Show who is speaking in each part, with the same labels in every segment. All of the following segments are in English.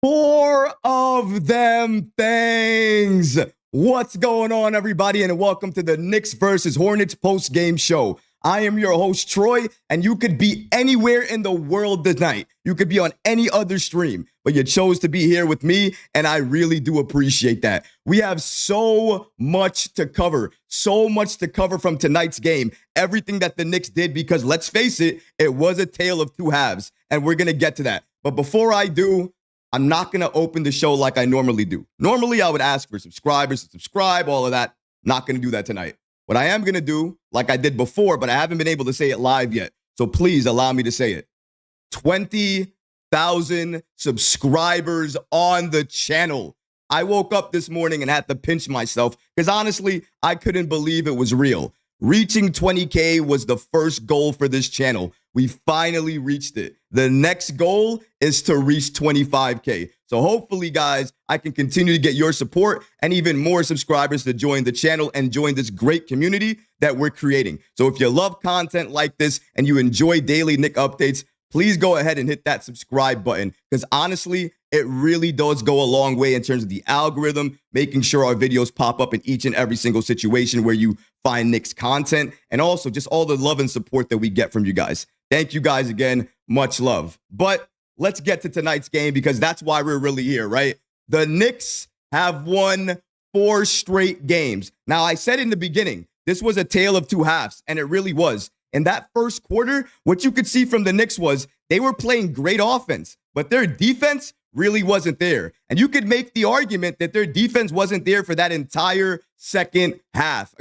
Speaker 1: Four of them things. What's going on, everybody, and welcome to the Knicks versus Hornets post-game show. I am your host, Troy, and you could be anywhere in the world tonight. You could be on any other stream, but you chose to be here with me, and I really do appreciate that. We have so much to cover from tonight's game, everything that the Knicks did, because let's face it, it was a tale of two halves, and we're going to get to that. But before I do, I'm not going to open the show like I normally do. Normally, I would ask for subscribers to subscribe, all of that. Not going to do that tonight. What I am going to do, like I did before, but I haven't been able to say it live yet, so please allow me to say it. 20,000 subscribers on the channel. I woke up this morning and had to pinch myself because honestly, I couldn't believe it was real. Reaching 20K was the first goal for this channel. We finally reached it. The next goal is to reach 25K. So hopefully, guys, I can continue to get your support and even more subscribers to join the channel and join this great community that we're creating. So if you love content like this and you enjoy daily Knick updates, please go ahead and hit that subscribe button because honestly, it really does go a long way in terms of the algorithm, making sure our videos pop up in each and every single situation where you find Knicks content, and also just all the love and support that we get from you guys. Thank you guys again. Much love. But let's get to tonight's game because that's why we're really here, right? The Knicks have won 4 straight games. Now, I said in the beginning, this was a tale of two halves, and it really was. In that first quarter, what you could see from the Knicks was they were playing great offense, but their defense really wasn't there. And you could make the argument that their defense wasn't there for that entire second half.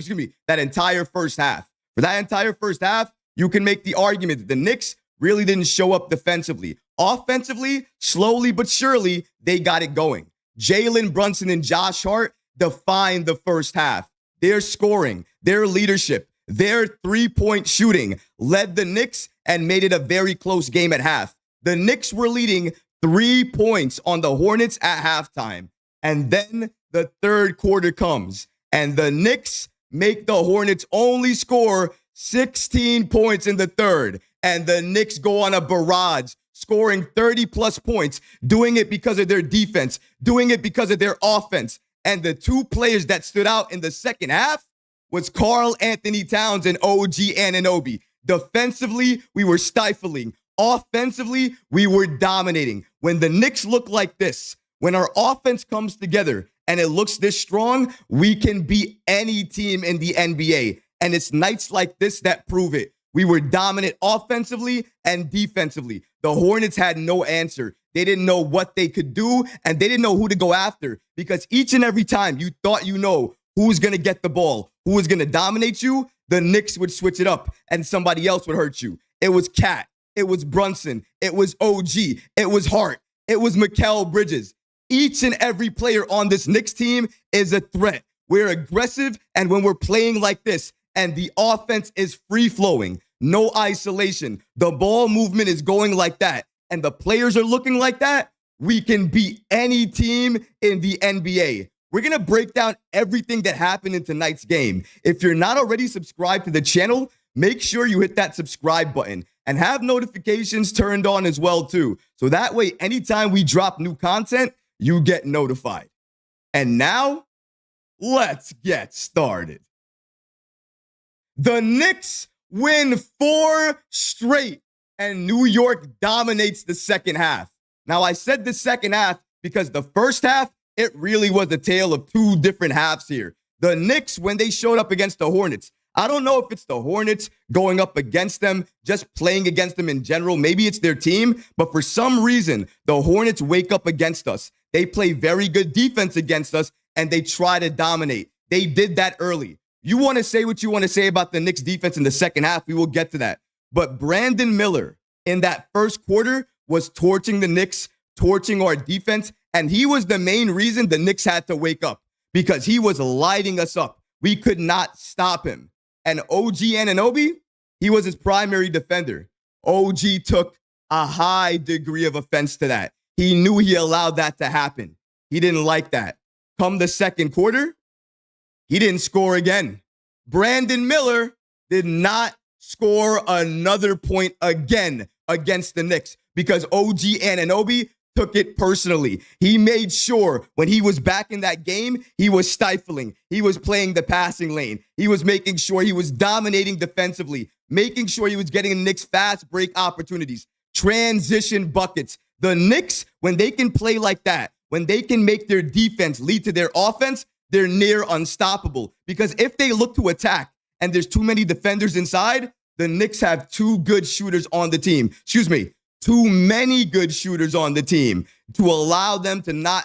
Speaker 1: That entire first half. For that entire first half, you can make the argument that the Knicks really didn't show up defensively. Offensively, slowly but surely, they got it going. Jalen Brunson and Josh Hart defined the first half. Their scoring, their leadership, their three-point shooting led the Knicks and made it a very close game at half. The Knicks were leading 3 points on the Hornets at halftime. And then the third quarter comes, and the Knicks make the Hornets only score 16 points in the third. And the Knicks go on a barrage, scoring 30-plus points, doing it because of their defense, doing it because of their offense. And the two players that stood out in the second half was Karl-Anthony Towns and OG Anunoby. Defensively, we were stifling. Offensively, we were dominating. When the Knicks look like this, when our offense comes together and it looks this strong, we can beat any team in the NBA. And it's nights like this that prove it. We were dominant offensively and defensively. The Hornets had no answer. They didn't know what they could do, and they didn't know who to go after because each and every time you thought you know who's going to get the ball, who was going to dominate you, the Knicks would switch it up and somebody else would hurt you. It was Cat. It was Brunson. It was OG. It was Hart. It was Mikal Bridges. Each and every player on this Knicks team is a threat. We're aggressive, and when we're playing like this, and the offense is free-flowing, no isolation, the ball movement is going like that, and the players are looking like that, we can beat any team in the NBA. We're going to break down everything that happened in tonight's game. If you're not already subscribed to the channel, make sure you hit that subscribe button and have notifications turned on as well, too. So that way, anytime we drop new content, you get notified. And now, let's get started. The Knicks win 4 straight, and New York dominates the second half. Now, I said the second half because the first half, it really was a tale of two different halves here. The Knicks, when they showed up against the Hornets, I don't know if it's the Hornets going up against them, just playing against them in general. Maybe it's their team, but for some reason, the Hornets wake up against us. They play very good defense against us, and they try to dominate. They did that early. You want to say what you want to say about the Knicks defense in the second half. We will get to that. But Brandon Miller in that first quarter was torching the Knicks, torching our defense, and he was the main reason the Knicks had to wake up because he was lighting us up. We could not stop him. And OG Anunoby, he was his primary defender. OG took a high degree of offense to that. He knew he allowed that to happen. He didn't like that. Come the second quarter, he didn't score again. Brandon Miller did not score another point again against the Knicks because OG Anunoby took it personally. He made sure when he was back in that game, he was stifling. He was playing the passing lane. He was making sure he was dominating defensively, making sure he was getting the Knicks fast break opportunities, transition buckets. The Knicks, when they can play like that, when they can make their defense lead to their offense, they're near unstoppable. Because if they look to attack and there's too many defenders inside, the Knicks have two good shooters on the team. Too many good shooters on the team to allow them to not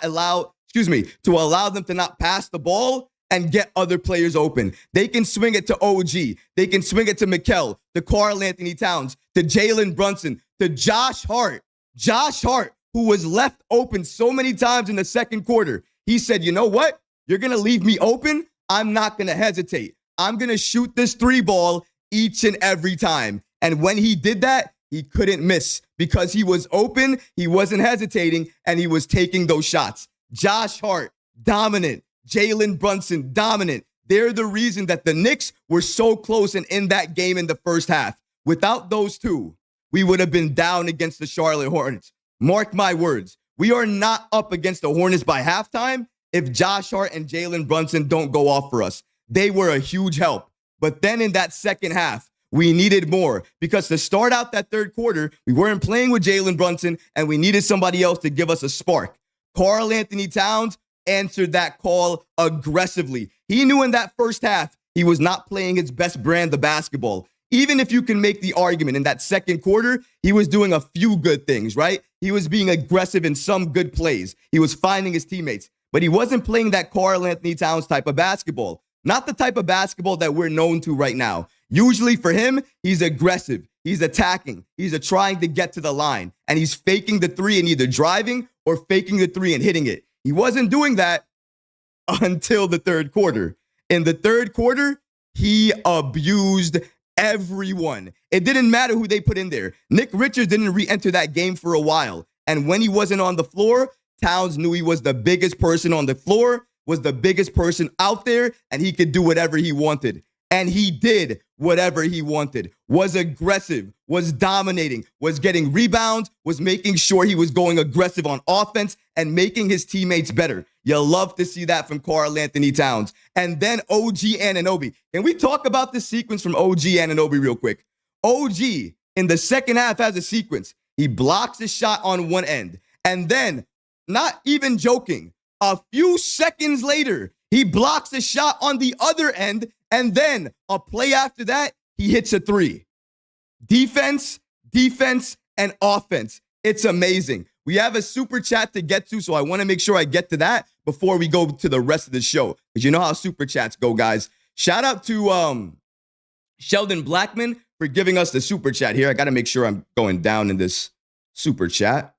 Speaker 1: pass the ball and get other players open. They can swing it to OG. They can swing it to Mikal, to Karl-Anthony Towns, to Jalen Brunson, to Josh Hart. Josh Hart, who was left open so many times in the second quarter. He said, you know what? You're going to leave me open? I'm not going to hesitate. I'm going to shoot this three ball each and every time. And when he did that, he couldn't miss because he was open, he wasn't hesitating, and he was taking those shots. Josh Hart, dominant. Jalen Brunson, dominant. They're the reason that the Knicks were so close and in that game in the first half. Without those two, we would have been down against the Charlotte Hornets. Mark my words. We are not up against the Hornets by halftime if Josh Hart and Jalen Brunson don't go off for us. They were a huge help. But then in that second half, we needed more because to start out that third quarter, we weren't playing with Jalen Brunson and we needed somebody else to give us a spark. Karl-Anthony Towns answered that call aggressively. He knew in that first half he was not playing his best brand of basketball. Even if you can make the argument in that second quarter, he was doing a few good things, right? He was being aggressive in some good plays. He was finding his teammates, but he wasn't playing that Karl-Anthony Towns type of basketball. Not the type of basketball that we're known to right now. Usually for him, he's aggressive. He's attacking. He's trying to get to the line. And he's faking the three and either driving or faking the three and hitting it. He wasn't doing that until the third quarter. In the third quarter, he abused everyone. It didn't matter who they put in there. Nick Richards didn't re-enter that game for a while. And when he wasn't on the floor, Towns knew he was the biggest person on the floor, was the biggest person out there, and he could do whatever he wanted. And he did whatever he wanted, was aggressive, was dominating, was getting rebounds, was making sure he was going aggressive on offense and making his teammates better. You love to see that from Karl-Anthony Towns. And then OG Anunoby. Can we talk about this sequence from OG Anunoby real quick? OG in the second half has a sequence. He blocks a shot on one end. And then, not even joking, a few seconds later, he blocks a shot on the other end. And then a play after that, he hits a three. Defense, and offense. It's amazing. We have a super chat to get to, so I want to make sure I get to that before we go to the rest of the show. Because you know how super chats go, guys. Shout out to Sheldon Blackman for giving us the super chat here. I got to make sure I'm going down in this super chat.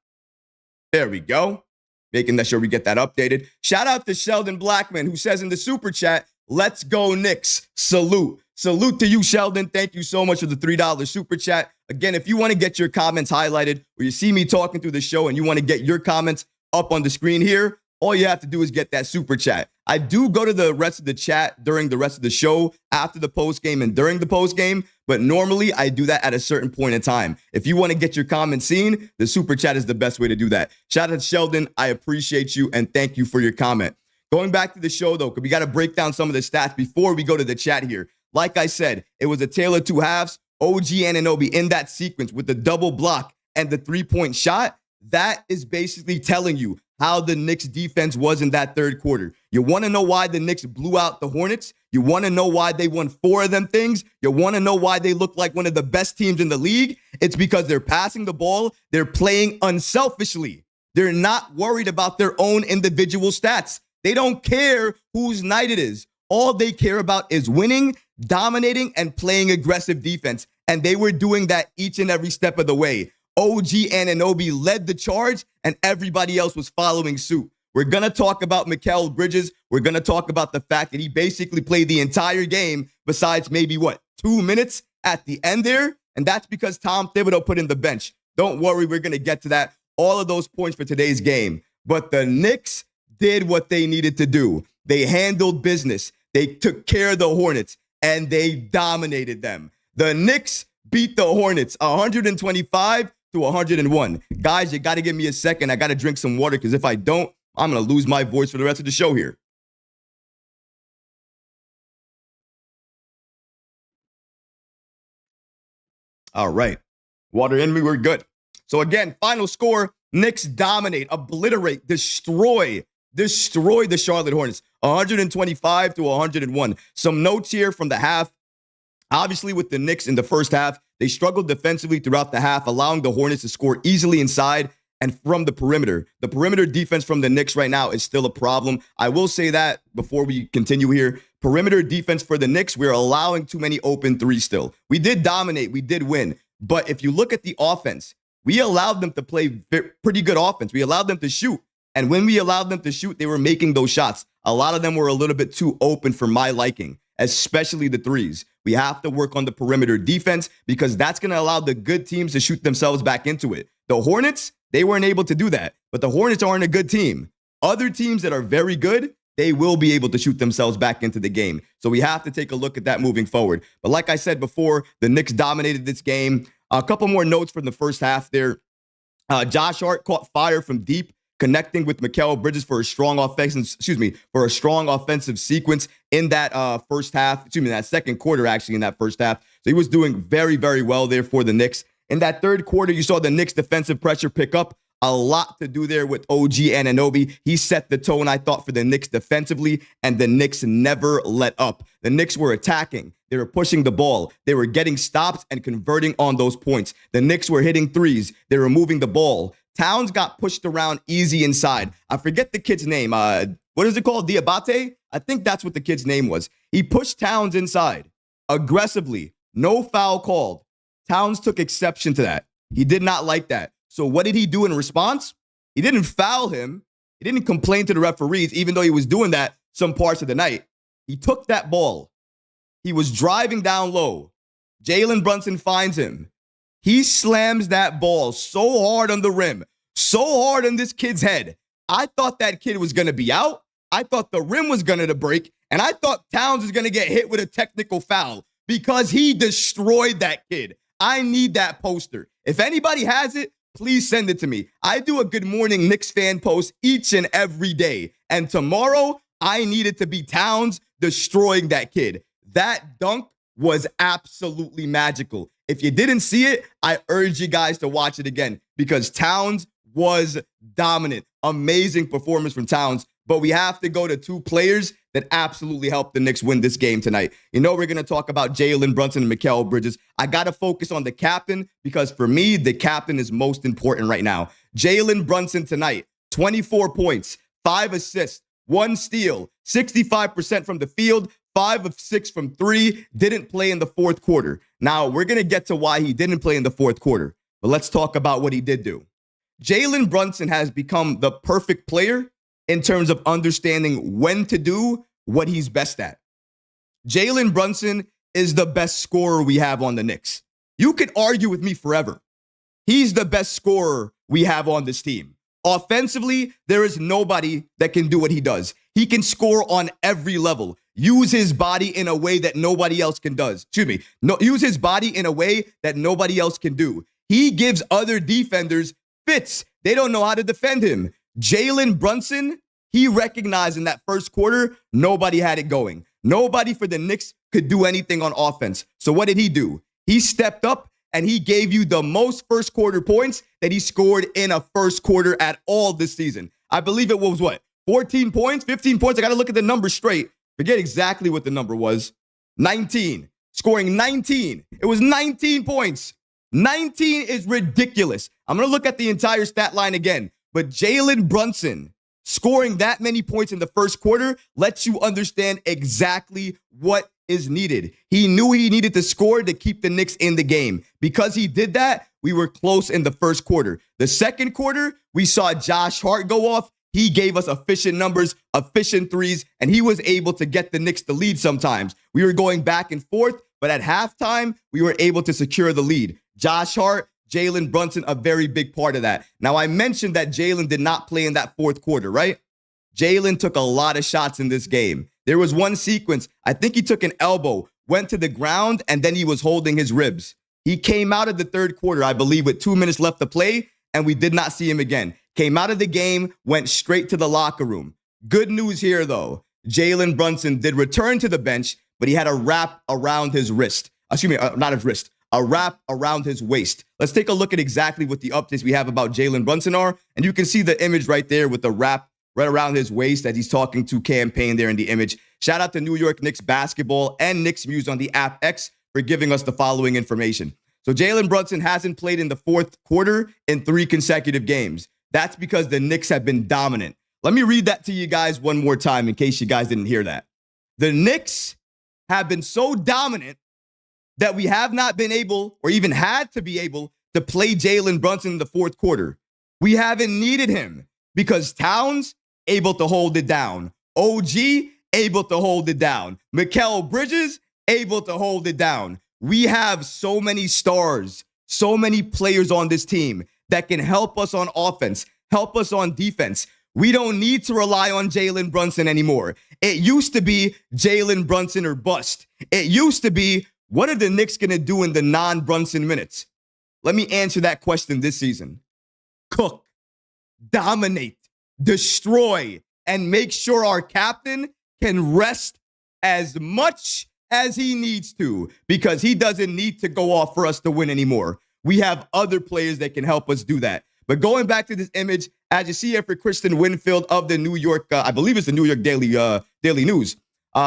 Speaker 1: There we go. Making sure we get that updated. Shout out to Sheldon Blackman, who says in the super chat, "Let's go Knicks. Salute." Salute to you, Sheldon. Thank you so much for the $3 super chat. Again, if you want to get your comments highlighted or you see me talking through the show and you want to get your comments up on the screen here, all you have to do is get that super chat. I do go to the rest of the chat during the rest of the show, after the post game and during the post game, but normally I do that at a certain point in time. If you want to get your comments seen, the super chat is the best way to do that. Shout out to Sheldon. I appreciate you and thank you for your comment. Going back to the show, though, because we got to break down some of the stats before we go to the chat here. Like I said, it was a tale of two halves. OG Anunoby in that sequence with the double block and the three-point shot, that is basically telling you how the Knicks defense was in that third quarter. You want to know why the Knicks blew out the Hornets? You want to know why they won 4 of them things? You want to know why they look like one of the best teams in the league? It's because they're passing the ball. They're playing unselfishly. They're not worried about their own individual stats. They don't care whose night it is. All they care about is winning, dominating, and playing aggressive defense. And they were doing that each and every step of the way. OG Anunoby led the charge, and everybody else was following suit. We're going to talk about Mikal Bridges. We're going to talk about the fact that he basically played the entire game besides maybe, 2 minutes at the end there? And that's because Tom Thibodeau put in the bench. Don't worry, we're going to get to that. All of those points for today's game. But the Knicks did what they needed to do. They handled business. They took care of the Hornets, and they dominated them. The Knicks beat the Hornets 125-101. Guys, you got to give me a second. I got to drink some water because if I don't, I'm going to lose my voice for the rest of the show here. All right. Water in me, we're good. So again, final score, Knicks dominate, obliterate, destroy the Charlotte Hornets, 125-101. Some notes here from the half. Obviously, with the Knicks in the first half, they struggled defensively throughout the half, allowing the Hornets to score easily inside and from the perimeter. The perimeter defense from the Knicks right now is still a problem. I will say that before we continue here. Perimeter defense for the Knicks, we're allowing too many open threes still. We did dominate. We did win. But if you look at the offense, we allowed them to play pretty good offense. We allowed them to shoot. And when we allowed them to shoot, they were making those shots. A lot of them were a little bit too open for my liking, especially the threes. We have to work on the perimeter defense because that's going to allow the good teams to shoot themselves back into it. The Hornets, they weren't able to do that, but the Hornets aren't a good team. Other teams that are very good, they will be able to shoot themselves back into the game. So we have to take a look at that moving forward. But like I said before, the Knicks dominated this game. A couple more notes from the first half there. Josh Hart caught fire from deep, connecting with Mikal Bridges for a strong offensive sequence in that that second quarter, actually, in that first half. So he was doing very, very well there for the Knicks. In that third quarter, you saw the Knicks defensive pressure pick up. A lot to do there with OG Anunoby. He set the tone, I thought, for the Knicks defensively, and the Knicks never let up. The Knicks were attacking. They were pushing the ball. They were getting stops and converting on those points. The Knicks were hitting threes. They were moving the ball. Towns got pushed around easy inside. I forget the kid's name. What is it called? Diabate? I think that's what the kid's name was. He pushed Towns inside aggressively. No foul called. Towns took exception to that. He did not like that. So what did he do in response? He didn't foul him. He didn't complain to the referees, even though he was doing that some parts of the night. He took that ball. He was driving down low. Jalen Brunson finds him. He slams that ball so hard on the rim, so hard on this kid's head. I thought that kid was going to be out. I thought the rim was going to break, and I thought Towns was going to get hit with a technical foul because he destroyed that kid. I need that poster. If anybody has it, please send it to me. I do a Good Morning Knicks fan post each and every day, and tomorrow I need it to be Towns destroying that kid. That dunk was absolutely magical. If you didn't see it, I urge you guys to watch it again because Towns was dominant. Amazing performance from Towns. But we have to go to two players that absolutely helped the Knicks win this game tonight. You know, we're going to talk about Jalen Brunson and Mikal Bridges. I got to focus on the captain because for me, the captain is most important right now. Jalen Brunson tonight, 24 points, 5 assists, 1 steal, 65% from the field, 5 of 6 from 3, didn't play in the fourth quarter. Now, we're going to get to why he didn't play in the fourth quarter, but let's talk about what he did do. Jalen Brunson has become the perfect player in terms of understanding when to do what he's best at. Jalen Brunson is the best scorer we have on the Knicks. You could argue with me forever. He's the best scorer we have on this team. Offensively, there is nobody that can do what he does. He can score on every level. Use his body in a way that nobody else can does. Use his body in a way that nobody else can do. He gives other defenders fits. They don't know how to defend him. Jalen Brunson, he recognized in that first quarter, nobody had it going. Nobody for the Knicks could do anything on offense. So what did he do? He stepped up and he gave you the most first quarter points that he scored in a first quarter at all this season. I believe it was what? 14 points, 15 points. I got to look at the number straight. Forget exactly what the number was. 19. Scoring 19. It was 19 points. 19 is ridiculous. I'm going to look at the entire stat line again. But Jalen Brunson scoring that many points in the first quarter lets you understand exactly what is needed. He knew he needed to score to keep the Knicks in the game. Because he did that, we were close in the first quarter. The second quarter, we saw Josh Hart go off. He gave us efficient numbers, efficient threes, and he was able to get the Knicks the lead sometimes. We were going back and forth, but at halftime, we were able to secure the lead. Josh Hart, Jalen Brunson, a very big part of that. Now, I mentioned that Jalen did not play in that fourth quarter, right? Jalen took a lot of shots in this game. There was one sequence, I think he took an elbow, went to the ground, and then he was holding his ribs. He came out of the third quarter, I believe, with 2 minutes left to play, and we did not see him again. Came out of the game, went straight to the locker room. Good news here, though. Jalen Brunson did return to the bench, but he had a wrap around his wrist. Not his wrist. A wrap around his waist. Let's take a look at exactly what the updates we have about Jalen Brunson are. And you can see the image right there with the wrap right around his waist as he's talking to Campaign there in the image. Shout out to New York Knicks basketball and Knicks Muse on the app X for giving us the following information. So Jalen Brunson hasn't played in the fourth quarter in 3 consecutive games. That's because the Knicks have been dominant. Let me read that to you guys one more time in case you guys didn't hear that. The Knicks have been so dominant that we have not been able or even had to be able to play Jalen Brunson in the fourth quarter. We haven't needed him because Towns able to hold it down. OG able to hold it down. Mikal Bridges able to hold it down. We have so many stars, so many players on this team that can help us on offense, help us on defense. We don't need to rely on Jalen Brunson anymore. It used to be Jalen Brunson or bust. It used to be, what are the Knicks going to do in the non-Brunson minutes? Let me answer that question this season. Cook, dominate, destroy, and make sure our captain can rest as much as he needs to because he doesn't need to go off for us to win anymore. We have other players that can help us do that. But going back to this image, as you see here for Kristen Winfield of the New York, I believe it's the New York Daily News,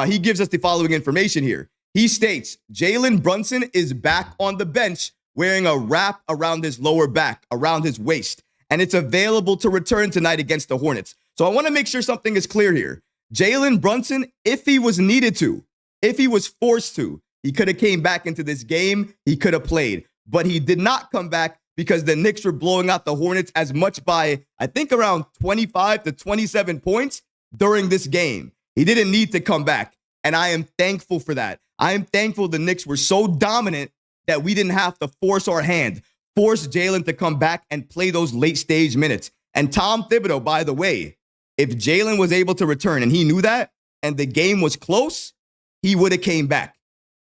Speaker 1: he gives us the following information here. He states, Jalen Brunson is back on the bench wearing a wrap around his lower back, around his waist, and it's available to return tonight against the Hornets. So I want to make sure something is clear here. Jalen Brunson, if he was needed to, if he was forced to, he could have came back into this game, he could have played, but he did not come back because the Knicks were blowing out the Hornets as much by, I think, around 25 to 27 points during this game. He didn't need to come back, and I am thankful for that. I am thankful the Knicks were so dominant that we didn't have to force our hand, force Jalen to come back and play those late-stage minutes. And Tom Thibodeau, by the way, if Jalen was able to return and he knew that and the game was close, he would have came back.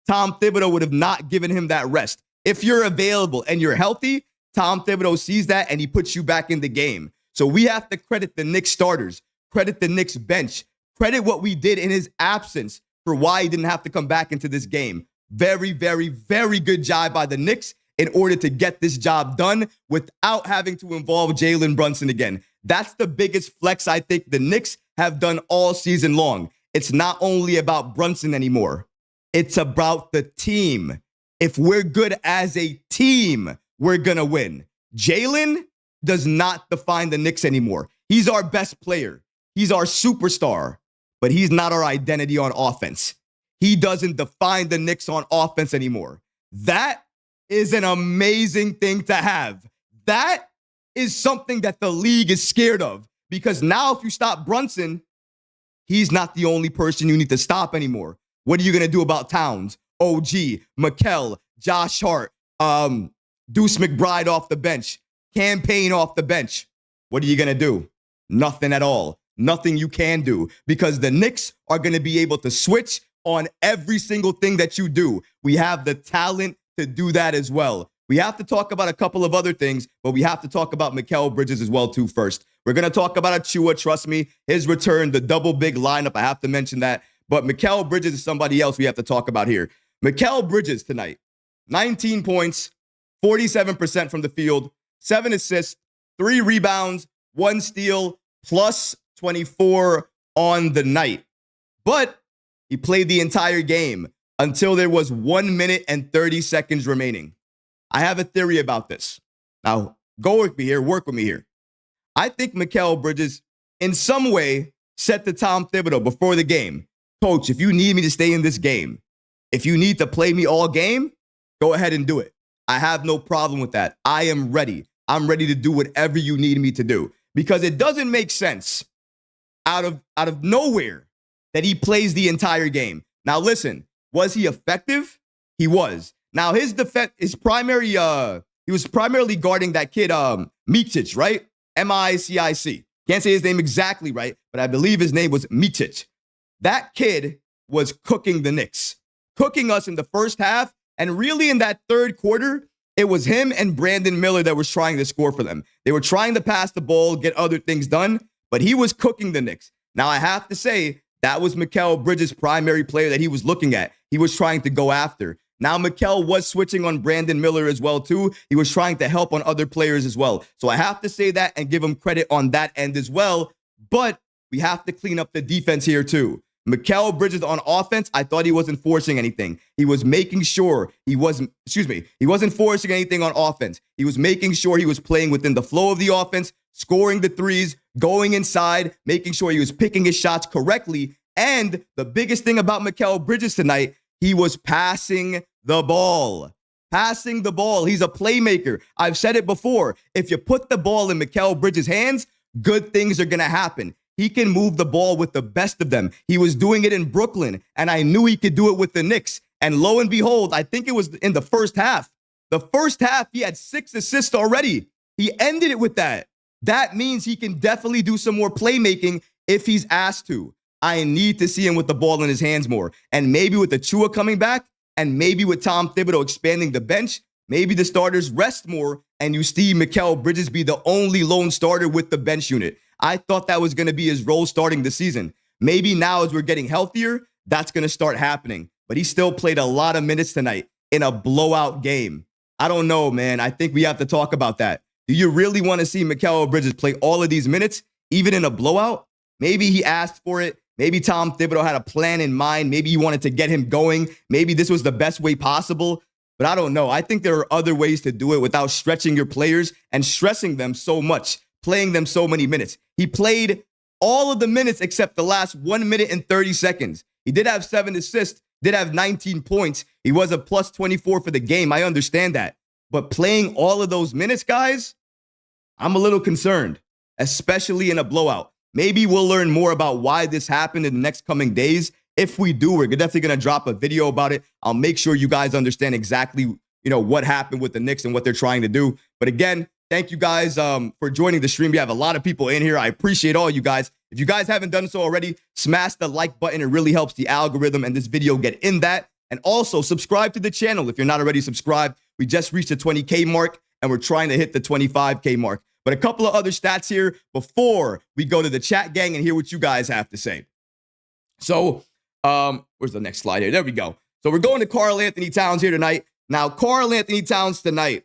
Speaker 1: Tom Thibodeau would have not given him that rest. If you're available and you're healthy, Tom Thibodeau sees that and he puts you back in the game. So we have to credit the Knicks starters, credit the Knicks bench, credit what we did in his absence for why he didn't have to come back into this game. Very, very, very good job by the Knicks in order to get this job done without having to involve Jalen Brunson again. That's the biggest flex I think the Knicks have done all season long. It's not only about Brunson anymore. It's about the team. If we're good as a team, we're going to win. Jalen does not define the Knicks anymore. He's our best player. He's our superstar, but he's not our identity on offense. He doesn't define the Knicks on offense anymore. That is an amazing thing to have. That is something that the league is scared of because now if you stop Brunson, he's not the only person you need to stop anymore. What are you going to do about Towns, OG, Mikal, Josh Hart, Deuce McBride off the bench, Campaign off the bench? What are you going to do? Nothing at all. Nothing you can do because the Knicks are going to be able to switch on every single thing that you do. We have the talent to do that as well. We have to talk about a couple of other things, but we have to talk about Mikal Bridges as well too first. We're going to talk about Achua, trust me, his return, the double big lineup. I have to mention that. But Mikal Bridges is somebody else we have to talk about here. Mikal Bridges tonight, 19 points, 47% from the field, 7 assists, 3 rebounds, 1 steal, plus 24 on the night. But he played the entire game until there was 1 minute and 30 seconds remaining. I have a theory about this. Now, go with me here, work with me here. I think Mikal Bridges, in some way, said to Tom Thibodeau before the game, Coach, if you need me to stay in this game, if you need to play me all game, go ahead and do it. I have no problem with that. I am ready. I'm ready to do whatever you need me to do. Because it doesn't make sense out of nowhere that he plays the entire game. Now, listen, was he effective? He was. Now, his defense, he was primarily guarding that kid, Micic, right? M-I-C-I-C. Can't say his name exactly right, but I believe his name was Micic. That kid was cooking the Knicks, cooking us in the first half. And really in that third quarter, it was him and Brandon Miller that was trying to score for them. They were trying to pass the ball, get other things done, but he was cooking the Knicks. Now, I have to say, that was Mikal Bridges' primary player that he was looking at. He was trying to go after. Now, Mikal was switching on Brandon Miller as well, too. He was trying to help on other players as well. So I have to say that and give him credit on that end as well. But we have to clean up the defense here, too. Mikal Bridges on offense, I thought he wasn't forcing anything. He was making sure he wasn't forcing anything on offense. He was making sure he was playing within the flow of the offense, scoring the threes, going inside, making sure he was picking his shots correctly. And the biggest thing about Mikal Bridges tonight, he was passing the ball. Passing the ball. He's a playmaker. I've said it before. If you put the ball in Mikal Bridges' hands, good things are going to happen. He can move the ball with the best of them. He was doing it in Brooklyn, and I knew he could do it with the Knicks. And lo and behold, I think it was in the first half. The first half, he had 6 assists already. He ended it with that. That means he can definitely do some more playmaking if he's asked to. I need to see him with the ball in his hands more. And maybe with Achua coming back, and maybe with Tom Thibodeau expanding the bench, maybe the starters rest more, and you see Mikal Bridges be the only lone starter with the bench unit. I thought that was going to be his role starting the season. Maybe now as we're getting healthier, that's going to start happening. But he still played a lot of minutes tonight in a blowout game. I don't know, man. I think we have to talk about that. Do you really want to see Mikal Bridges play all of these minutes, even in a blowout? Maybe he asked for it. Maybe Tom Thibodeau had a plan in mind. Maybe he wanted to get him going. Maybe this was the best way possible. But I don't know. I think there are other ways to do it without stretching your players and stressing them so much, playing them so many minutes. He played all of the minutes except the last 1 minute and 30 seconds. He did have 7 assists, did have 19 points. He was a plus 24 for the game. I understand that. But playing all of those minutes, guys, I'm a little concerned, especially in a blowout. Maybe we'll learn more about why this happened in the next coming days. If we do, we're definitely going to drop a video about it. I'll make sure you guys understand exactly, what happened with the Knicks and what they're trying to do. But again, thank you guys for joining the stream. We have a lot of people in here. I appreciate all you guys. If you guys haven't done so already, smash the like button. It really helps the algorithm and this video get in that. And also subscribe to the channel if you're not already subscribed. We just reached the 20K mark and we're trying to hit the 25K mark. But a couple of other stats here before we go to the chat gang and hear what you guys have to say. So, where's the next slide here? There we go. So we're going to Karl-Anthony Towns here tonight. Now, Karl-Anthony Towns tonight,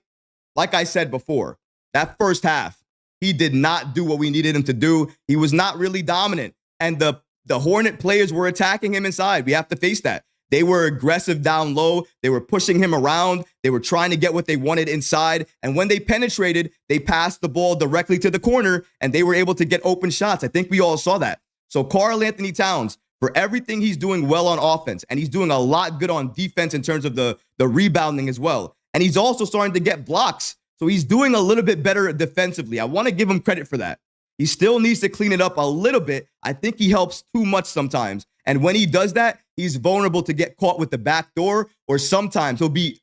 Speaker 1: like I said before, that first half, he did not do what we needed him to do. He was not really dominant. And the Hornet players were attacking him inside. We have to face that. They were aggressive down low. They were pushing him around. They were trying to get what they wanted inside. And when they penetrated, they passed the ball directly to the corner, and they were able to get open shots. I think we all saw that. So Karl-Anthony Towns, for everything he's doing well on offense, and he's doing a lot good on defense in terms of the rebounding as well. And he's also starting to get blocks. So he's doing a little bit better defensively. I want to give him credit for that. He still needs to clean it up a little bit. I think he helps too much sometimes. And when he does that, he's vulnerable to get caught with the back door, or sometimes he'll be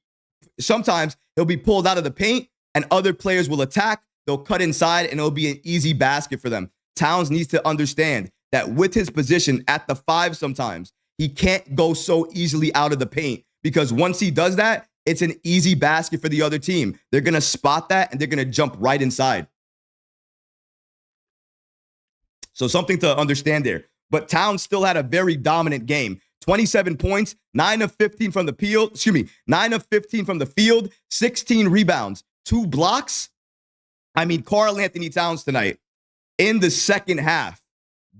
Speaker 1: pulled out of the paint and other players will attack. They'll cut inside and it'll be an easy basket for them. Towns needs to understand that with his position at the 5 sometimes, he can't go so easily out of the paint, because once he does that, it's an easy basket for the other team. They're going to spot that and they're going to jump right inside. So something to understand there. But Towns still had a very dominant game. 27 points, 9 of 15 from the field. 9 of 15 from the field, 16 rebounds, 2 blocks. I mean, Karl-Anthony Towns tonight, in the second half.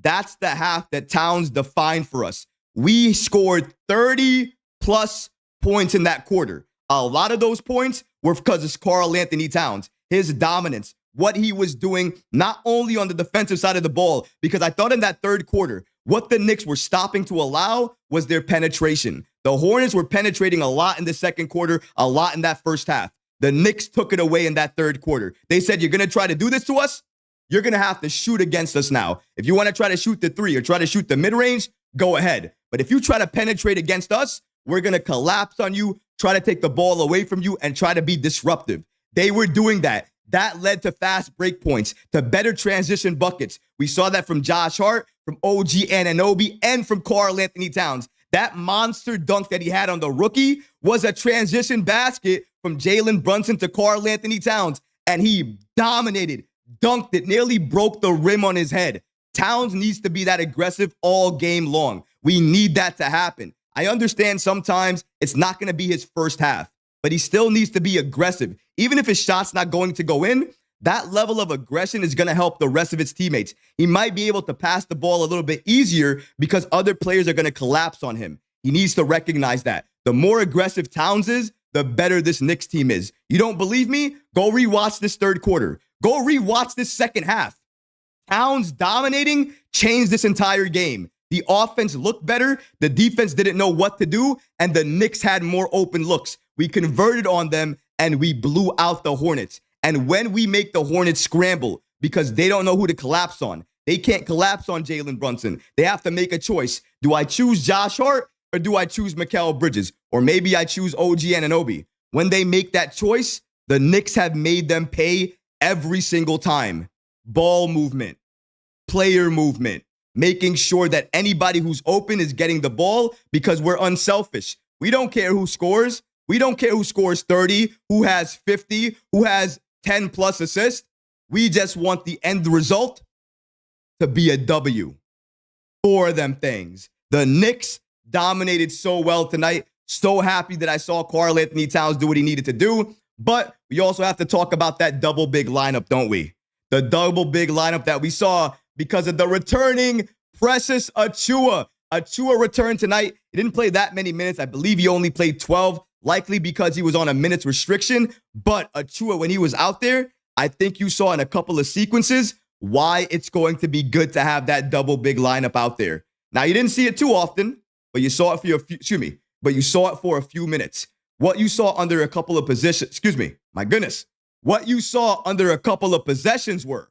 Speaker 1: That's the half that Towns defined for us. We scored 30 plus points in that quarter. A lot of those points were because of Karl-Anthony Towns, his dominance, what he was doing, not only on the defensive side of the ball, because I thought in that third quarter, what the Knicks were stopping to allow was their penetration. The Hornets were penetrating a lot in the second quarter, a lot in that first half. The Knicks took it away in that third quarter. They said, you're going to try to do this to us? You're going to have to shoot against us now. If you want to try to shoot the three or try to shoot the mid-range, go ahead. But if you try to penetrate against us, we're going to collapse on you, try to take the ball away from you, and try to be disruptive. They were doing that. That led to fast break points, to better transition buckets. We saw that from Josh Hart, from OG Anunoby, and from Karl-Anthony Towns. That monster dunk that he had on the rookie was a transition basket from Jalen Brunson to Karl-Anthony Towns, and he dominated, dunked it, nearly broke the rim on his head. Towns needs to be that aggressive all game long. We need that to happen. I understand sometimes it's not going to be his first half, but he still needs to be aggressive. Even if his shot's not going to go in, that level of aggression is going to help the rest of his teammates. He might be able to pass the ball a little bit easier because other players are going to collapse on him. He needs to recognize that. The more aggressive Towns is, the better this Knicks team is. You don't believe me? Go rewatch this third quarter. Go rewatch this second half. Towns dominating changed this entire game. The offense looked better, the defense didn't know what to do, and the Knicks had more open looks. We converted on them, and we blew out the Hornets. And when we make the Hornets scramble because they don't know who to collapse on, they can't collapse on Jalen Brunson. They have to make a choice. Do I choose Josh Hart or do I choose Mikal Bridges? Or maybe I choose OG Anunoby. When they make that choice, the Knicks have made them pay every single time. Ball movement, player movement, making sure that anybody who's open is getting the ball because we're unselfish. We don't care who scores. We don't care who scores 30, who has 50, who has 10 plus assists. We just want the end result to be a W for them things. The Knicks dominated so well tonight. So happy that I saw Karl-Anthony Towns do what he needed to do. But we also have to talk about that double big lineup, don't we? The double big lineup that we saw because of the returning Precious Achiuwa. Achiuwa returned tonight. He didn't play that many minutes. I believe he only played 12, likely because he was on a minutes restriction. But Achiuwa, when he was out there, I think you saw in a couple of sequences why it's going to be good to have that double big lineup out there. Now, you didn't see it too often, but you saw it for but you saw it for a few minutes. What you saw under a couple of positions, what you saw under a couple of possessions were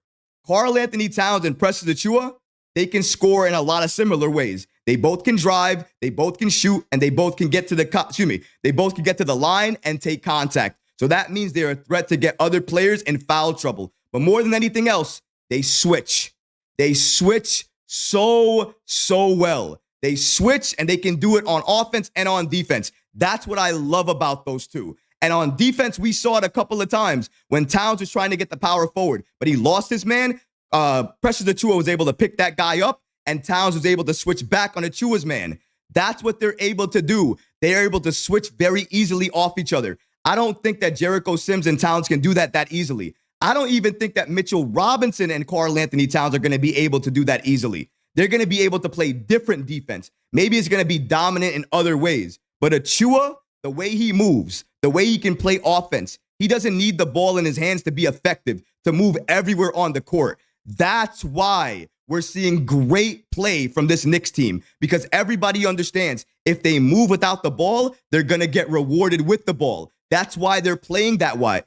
Speaker 1: Karl-Anthony Towns and Precious Achiuwa. They can score in a lot of similar ways. They both can drive, they both can shoot, and they both can get to they both can get to the line and take contact. So that means they're a threat to get other players in foul trouble. But more than anything else, they switch. They switch so well. They switch, and they can do it on offense and on defense. That's what I love about those two. And on defense, we saw it a couple of times when Towns was trying to get the power forward, but he lost his man. Precious Achiuwa was able to pick that guy up, and Towns was able to switch back on Achiuwa's man. That's what they're able to do. They're able to switch very easily off each other. I don't think that Jericho Sims and Towns can do that easily. I don't even think that Mitchell Robinson and Karl-Anthony Towns are going to be able to do that easily. They're going to be able to play different defense. Maybe it's going to be dominant in other ways. But Achiuwa, the way he moves, the way he can play offense, he doesn't need the ball in his hands to be effective, to move everywhere on the court. That's why we're seeing great play from this Knicks team, because everybody understands if they move without the ball, they're going to get rewarded with the ball. That's why they're playing that way.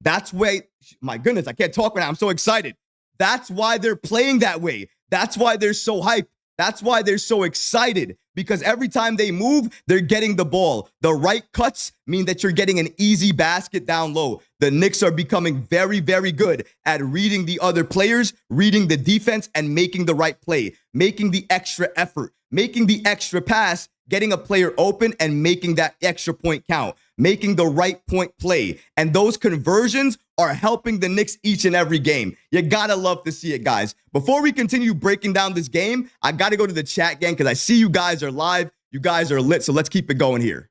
Speaker 1: That's why, my goodness, I can't talk right now. I'm so excited. That's why they're playing that way. That's why they're so hyped. That's why they're so excited, because every time they move, they're getting the ball. The right cuts mean that you're getting an easy basket down low. The Knicks are becoming very, very good at reading the other players, reading the defense, and making the right play, making the extra effort, making the extra pass, getting a player open, and making that extra point count, making the right point play. And those conversions are helping the Knicks each and every game. You gotta love to see it, guys. Before we continue breaking down this game, I gotta go to the chat gang because I see you guys are live. You guys are lit, so let's keep it going here.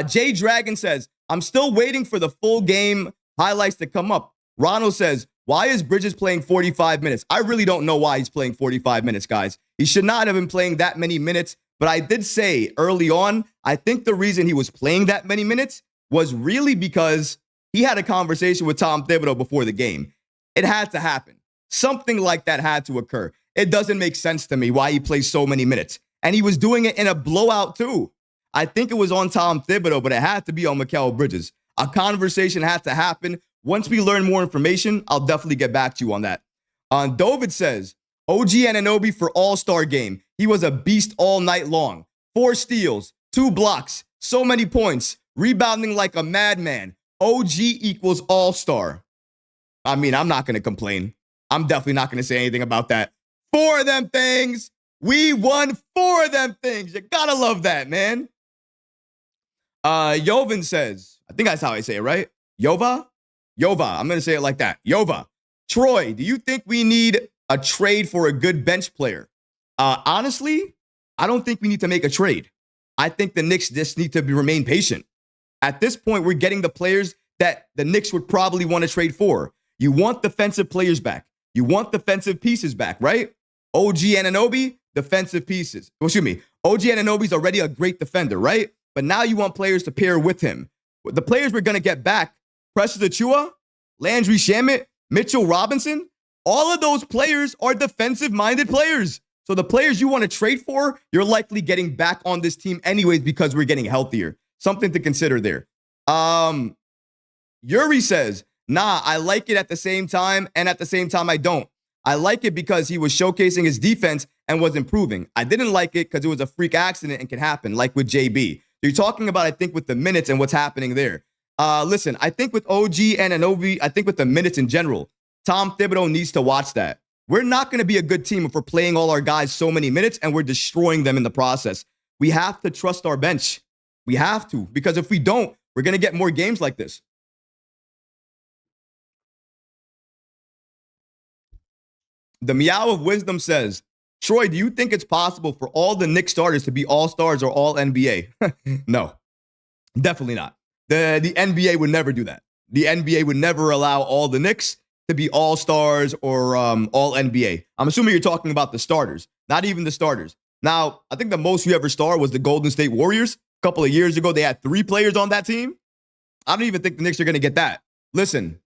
Speaker 1: Jay Dragon says, I'm still waiting for the full game highlights to come up. Ronald says, why is Bridges playing 45 minutes? I really don't know why he's playing 45 minutes, guys. He should not have been playing that many minutes. But I did say early on, I think the reason he was playing that many minutes was really because he had a conversation with Tom Thibodeau before the game. It had to happen. Something like that had to occur. It doesn't make sense to me why he plays so many minutes. And he was doing it in a blowout too. I think it was on Tom Thibodeau, but it had to be on Mikal Bridges. A conversation had to happen. Once we learn more information, I'll definitely get back to you on that. David says, OG Anunoby for All-Star game. He was a beast all night long. 4 steals, 2 blocks, so many points, rebounding like a madman. OG equals All-Star. I mean, I'm not going to complain. I'm definitely not going to say anything about that. 4 of them things. We won 4 of them things. You gotta love that, man. Jovan says, I think that's how I say it, right? Yova? I'm going to say it like that. Yova. Troy, do you think we need a trade for a good bench player? Honestly, I don't think we need to make a trade. I think the Knicks just need to remain patient. At this point, we're getting the players that the Knicks would probably want to trade for. You want defensive players back. You want defensive pieces back, right? OG Anunoby, defensive pieces. Excuse me. OG Anunoby's already a great defender, right? But now you want players to pair with him. The players we're going to get back, Precious Achiuwa, Landry Shamet, Mitchell Robinson, all of those players are defensive-minded players. So the players you want to trade for, you're likely getting back on this team anyways because we're getting healthier. Something to consider there. Yuri says, nah, I like it at the same time, and at the same time, I don't. I like it because he was showcasing his defense and was improving. I didn't like it because it was a freak accident and can happen, like with JB. So you're talking about, I think, with the minutes and what's happening there. Listen, I think with OG and Anunoby, I think with the minutes in general, Tom Thibodeau needs to watch that. We're not going to be a good team if we're playing all our guys so many minutes and we're destroying them in the process. We have to trust our bench. We have to, because if we don't, we're going to get more games like this. The Meow of Wisdom says, Troy, do you think it's possible for all the Knicks starters to be all-stars or all-NBA? No, definitely not. The NBA would never do that. The NBA would never allow all the Knicks to be all-stars or all-NBA. I'm assuming you're talking about the starters, not even the starters. Now, I think the most you ever star was the Golden State Warriors. A couple of years ago, they had 3 players on that team. I don't even think the Knicks are going to get that. Listen,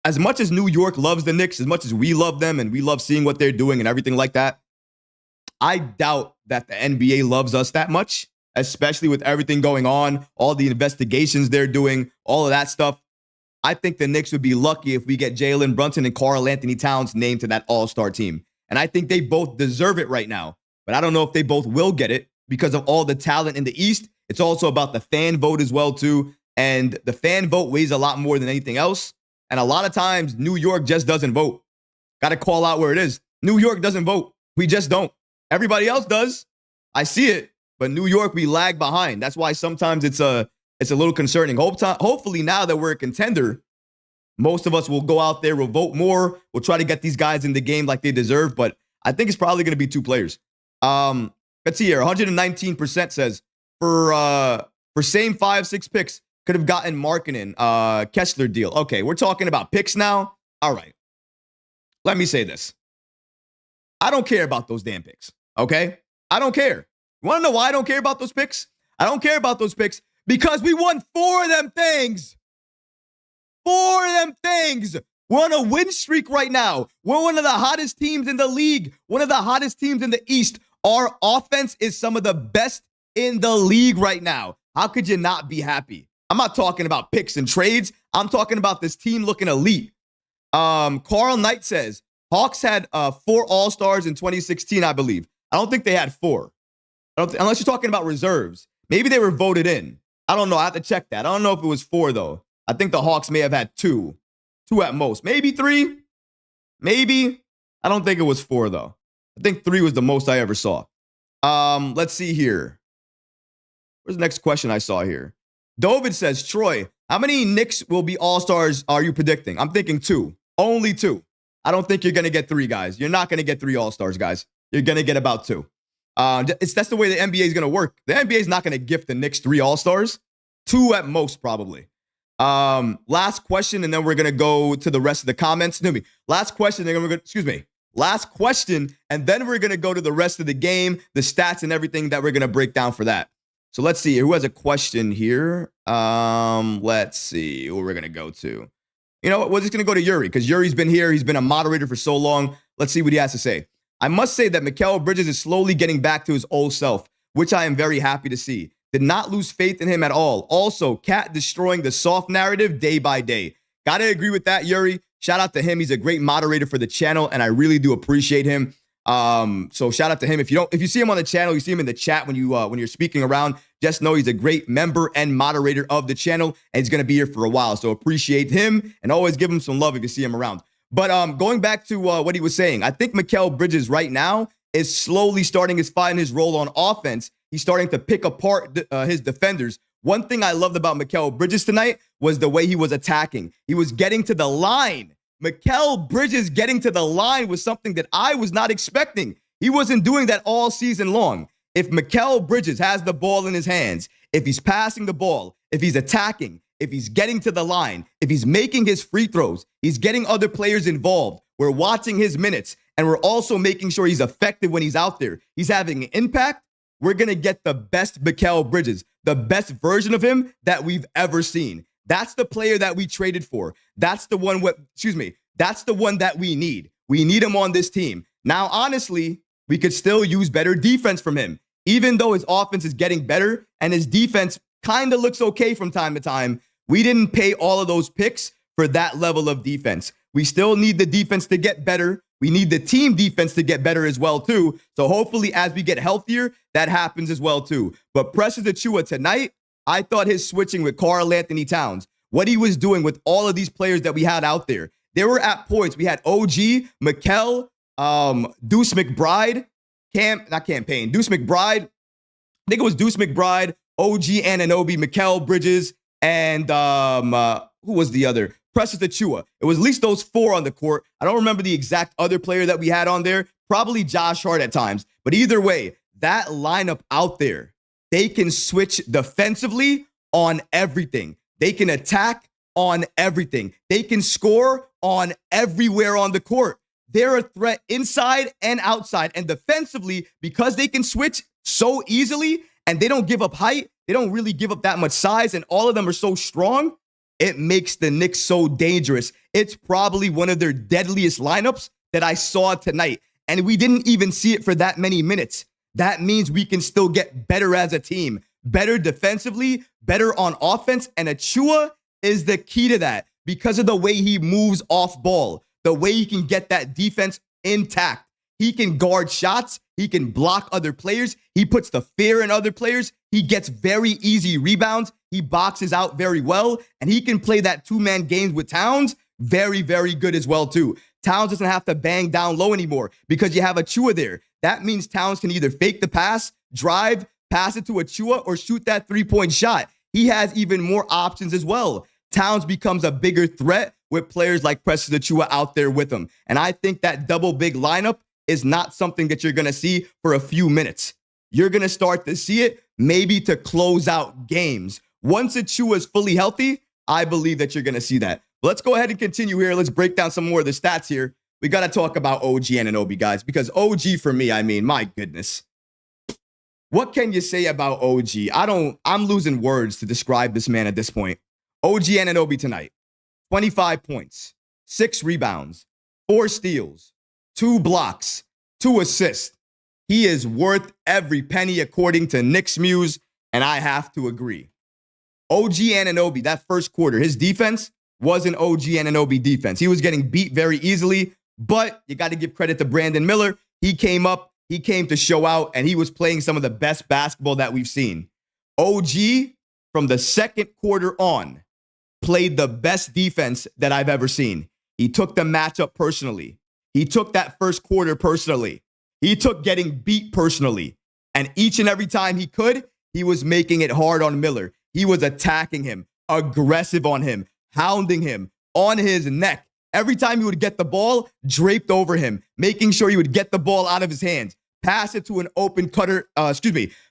Speaker 1: as much as New York loves the Knicks, as much as we love them and we love seeing what they're doing and everything like that, I doubt that the NBA loves us that much, especially with everything going on, all the investigations they're doing, all of that stuff. I think the Knicks would be lucky if we get Jalen Brunson and Karl-Anthony Towns named to that all-star team. And I think they both deserve it right now. But I don't know if they both will get it because of all the talent in the East. It's also about the fan vote as well, too. And the fan vote weighs a lot more than anything else. And a lot of times, New York just doesn't vote. Got to call out where it is. New York doesn't vote. We just don't. Everybody else does. I see it. But New York, we lag behind. That's why sometimes it's a little concerning. Hopefully, now that we're a contender, most of us will go out there, will vote more. We'll try to get these guys in the game like they deserve. But I think it's probably going to be 2 players. Let's see here. 119% says for same 5-6 picks, could have gotten Markkanen, Kessler deal. Okay, we're talking about picks now. All right. Let me say this. I don't care about those damn picks. Okay? I don't care. You want to know why I don't care about those picks? I don't care about those picks because we won 4 of them things. 4 of them things. We're on a win streak right now. We're one of the hottest teams in the league. One of the hottest teams in the East. Our offense is some of the best in the league right now. How could you not be happy? I'm not talking about picks and trades. I'm talking about this team looking elite. Carl Knight says, Hawks had 4 All-Stars in 2016, I believe. I don't think they had 4. Unless you're talking about reserves. Maybe they were voted in. I don't know. I have to check that. I don't know if it was 4, though. I think the Hawks may have had 2. 2 at most. Maybe 3. Maybe. I don't think it was 4, though. I think 3 was the most I ever saw. Let's see here. Where's the next question I saw here? David says, Troy, how many Knicks will be All-Stars are you predicting? I'm thinking 2. Only 2. I don't think you're going to get 3, guys. You're not going to get 3 All-Stars, guys. You're going to get about 2. That's the way the NBA is going to work. The NBA is not going to gift the Knicks 3 All-Stars. 2 at most, probably. Last question, and then we're gonna go to the rest of the comments. No, last question, and then we're gonna, excuse me. Last question, and then we're gonna go to the rest of the game, the stats and everything that we're gonna break down for that. So let's see who has a question here. Let's see who we're gonna go to. You know what? We're just gonna go to Yuri because Yuri's been here. He's been a moderator for so long. Let's see what he has to say. I must say that Mikal Bridges is slowly getting back to his old self, which I am very happy to see. Did not lose faith in him at all. Also, Cat destroying the soft narrative day by day. Gotta agree with that, Yuri. Shout out to him. He's a great moderator for the channel, and I really do appreciate him. So shout out to him. If you see him on the channel, you see him in the chat when you're speaking around, just know he's a great member and moderator of the channel, and he's gonna be here for a while. So appreciate him and always give him some love if you see him around. But going back to what he was saying, I think Mikal Bridges right now is slowly starting to find his role on offense. He's starting to pick apart his defenders. One thing I loved about Mikal Bridges tonight was the way he was attacking. He was getting to the line. Mikal Bridges getting to the line was something that I was not expecting. He wasn't doing that all season long. If Mikal Bridges has the ball in his hands, if he's passing the ball, if he's attacking, if he's getting to the line, if he's making his free throws, he's getting other players involved. We're watching his minutes, and we're also making sure he's effective when he's out there. He's having an impact. We're going to get the best Mikal Bridges, the best version of him that we've ever seen. That's the player that we traded for. That's the one that's the one that we need. We need him on this team. Now, honestly, we could still use better defense from him. Even though his offense is getting better and his defense kind of looks okay from time to time, we didn't pay all of those picks for that level of defense. We still need the defense to get better. We need the team defense to get better as well, too. So hopefully as we get healthier, that happens as well, too. But Precious Achiuwa tonight, I thought his switching with Karl-Anthony Towns, what he was doing with all of these players that we had out there. There were at points, we had OG, Mikal, Deuce McBride, Deuce McBride, I think it was Deuce McBride, OG Anunoby, Mikal Bridges, and who was the other? Precious Achiuwa. It was at least those four on the court. I don't remember the exact other player that we had on there. Probably Josh Hart at times. But either way, that lineup out there, they can switch defensively on everything. They can attack on everything. They can score on everywhere on the court. They're a threat inside and outside. And defensively, because they can switch so easily and they don't give up height, they don't really give up that much size, and all of them are so strong, it makes the Knicks so dangerous. It's probably one of their deadliest lineups that I saw tonight. And we didn't even see it for that many minutes. That means we can still get better as a team. Better defensively, better on offense. And Achiuwa is the key to that because of the way he moves off ball, the way he can get that defense intact. He can guard shots. He can block other players. He puts the fear in other players. He gets very easy rebounds. He boxes out very well, and he can play that two-man games with Towns very, very good as well, too. Towns doesn't have to bang down low anymore because you have Achiuwa there. That means Towns can either fake the pass, drive, pass it to Achiuwa, or shoot that three-point shot. He has even more options as well. Towns becomes a bigger threat with players like Precious Achiuwa out there with him. And I think that double big lineup is not something that you're going to see for a few minutes. You're going to start to see it maybe to close out games. Once Achiuwa is fully healthy, I believe that you're going to see that. But let's go ahead and continue here. Let's break down some more of the stats here. We got to talk about OG Anunoby, guys, because OG for me, I mean, my goodness. What can you say about OG? I'm losing words to describe this man at this point. OG Anunoby tonight, 25 points, 6 rebounds, 4 steals, 2 blocks, 2 assists. He is worth every penny according to Knicks Muse, and I have to agree. OG Anunoby, that first quarter, his defense wasn't OG Anunoby defense. He was getting beat very easily, but you got to give credit to Brandon Miller. He came up, he came to show out, and he was playing some of the best basketball that we've seen. OG, from the second quarter on, played the best defense that I've ever seen. He took the matchup personally. He took that first quarter personally. He took getting beat personally. And each and every time he could, he was making it hard on Miller. He was attacking him, aggressive on him, hounding him on his neck. Every time he would get the ball, draped over him, making sure he would get the ball out of his hands, pass it to an open cutter,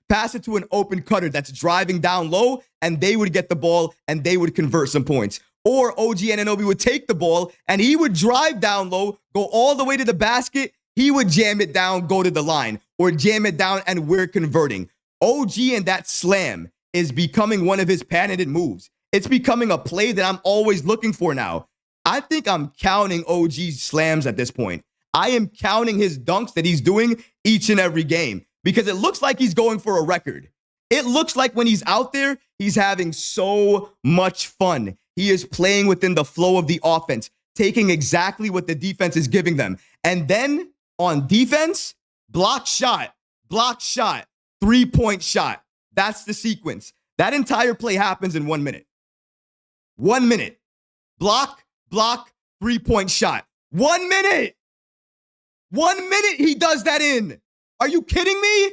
Speaker 1: pass it to an open cutter that's driving down low, and they would get the ball and they would convert some points. Or OG Anunoby would take the ball and he would drive down low, go all the way to the basket. He would jam it down, go to the line, or jam it down, and we're converting. OG and that slam is becoming one of his patented moves. It's becoming a play that I'm always looking for now. I think I'm counting OG's slams at this point. I am counting his dunks that he's doing each and every game because it looks like he's going for a record. It looks like when he's out there, he's having so much fun. He is playing within the flow of the offense, taking exactly what the defense is giving them. And then on defense, block shot, 3-point shot. That's the sequence. That entire play happens in 1 minute. 1 minute. Block, 3-point shot. 1 minute. 1 minute he does that in. Are you kidding me?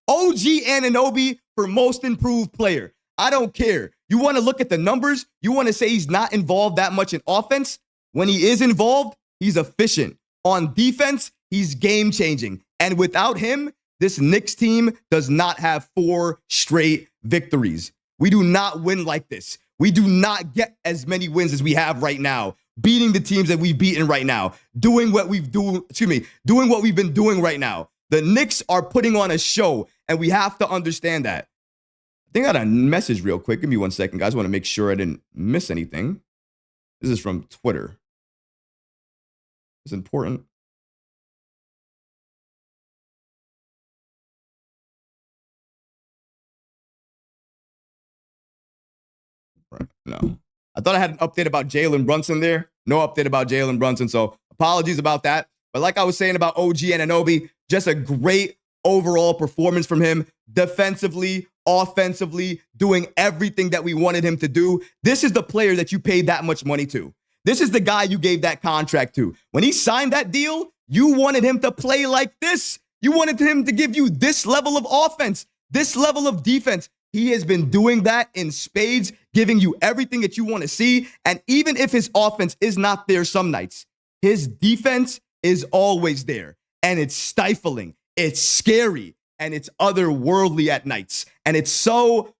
Speaker 1: OG Anunoby for most improved player. I don't care. You want to look at the numbers? You want to say he's not involved that much in offense? When he is involved, he's efficient. On defense, he's game-changing. And without him, this Knicks team does not have 4 straight victories. We do not win like this. We do not get as many wins as we have right now, beating the teams that we've beaten right now, doing what we've been doing right now. The Knicks are putting on a show, and we have to understand that. I think I got a message real quick. Give me 1 second, guys. I want to make sure I didn't miss anything. This is from Twitter. It's important. Right. No. I thought I had an update about Jalen Brunson there. No update about Jalen Brunson, so apologies about that. But like I was saying about OG Anunoby, just a great overall performance from him defensively, offensively, doing everything that we wanted him to do. This is the player that you paid that much money to. This is the guy you gave that contract to. When he signed that deal, you wanted him to play like this. You wanted him to give you this level of offense, this level of defense. He has been doing that in spades, giving you everything that you want to see. And even if his offense is not there some nights, his defense is always there. And it's stifling, it's scary, and it's otherworldly at nights. And it's so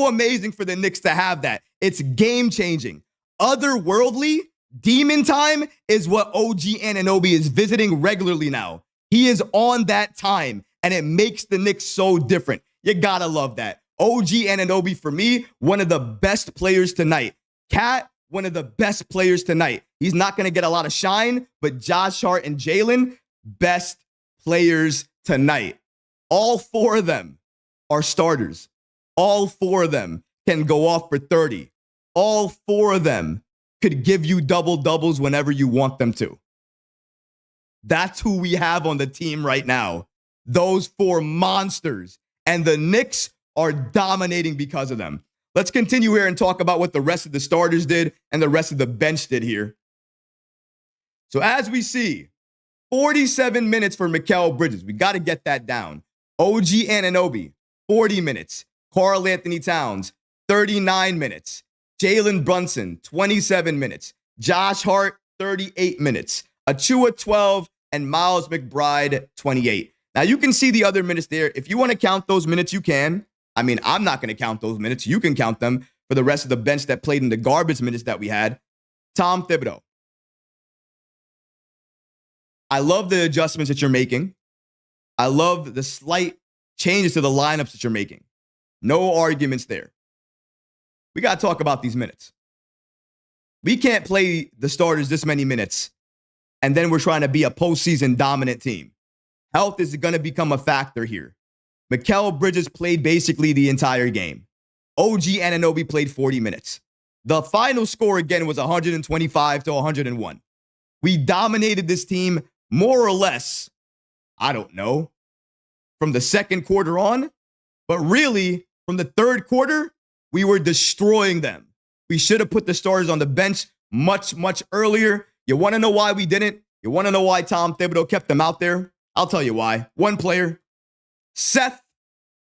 Speaker 1: amazing for the Knicks to have that. It's game-changing. Otherworldly, demon time is what OG Anunoby is visiting regularly now. He is on that time, and it makes the Knicks so different. You gotta love that. OG Anunoby, for me, one of the best players tonight. Cat, one of the best players tonight. He's not going to get a lot of shine, but Josh Hart and Jalen, best players tonight. All 4 of them are starters. All 4 of them can go off for 30. All 4 of them could give you double-doubles whenever you want them to. That's who we have on the team right now. Those 4 monsters. And the Knicks are dominating because of them. Let's continue here and talk about what the rest of the starters did and the rest of the bench did here. So as we see, 47 minutes for Mikal Bridges. We got to get that down. OG Anunoby, 40 minutes. Karl-Anthony Towns, 39 minutes. Jalen Brunson, 27 minutes. Josh Hart, 38 minutes. Achua, 12. And Miles McBride, 28. Now, you can see the other minutes there. If you want to count those minutes, you can. I mean, I'm not going to count those minutes. You can count them for the rest of the bench that played in the garbage minutes that we had. Tom Thibodeau. I love the adjustments that you're making. I love the slight changes to the lineups that you're making. No arguments there. We got to talk about these minutes. We can't play the starters this many minutes, and then we're trying to be a postseason dominant team. Health is going to become a factor here. Mikal Bridges played basically the entire game. OG Anunoby played 40 minutes. The final score again was 125 to 101. We dominated this team more or less, I don't know, from the second quarter on, but really from the third quarter, we were destroying them. We should have put the starters on the bench much earlier. You want to know why we didn't? You want to know why Tom Thibodeau kept them out there? I'll tell you why. One player, Seth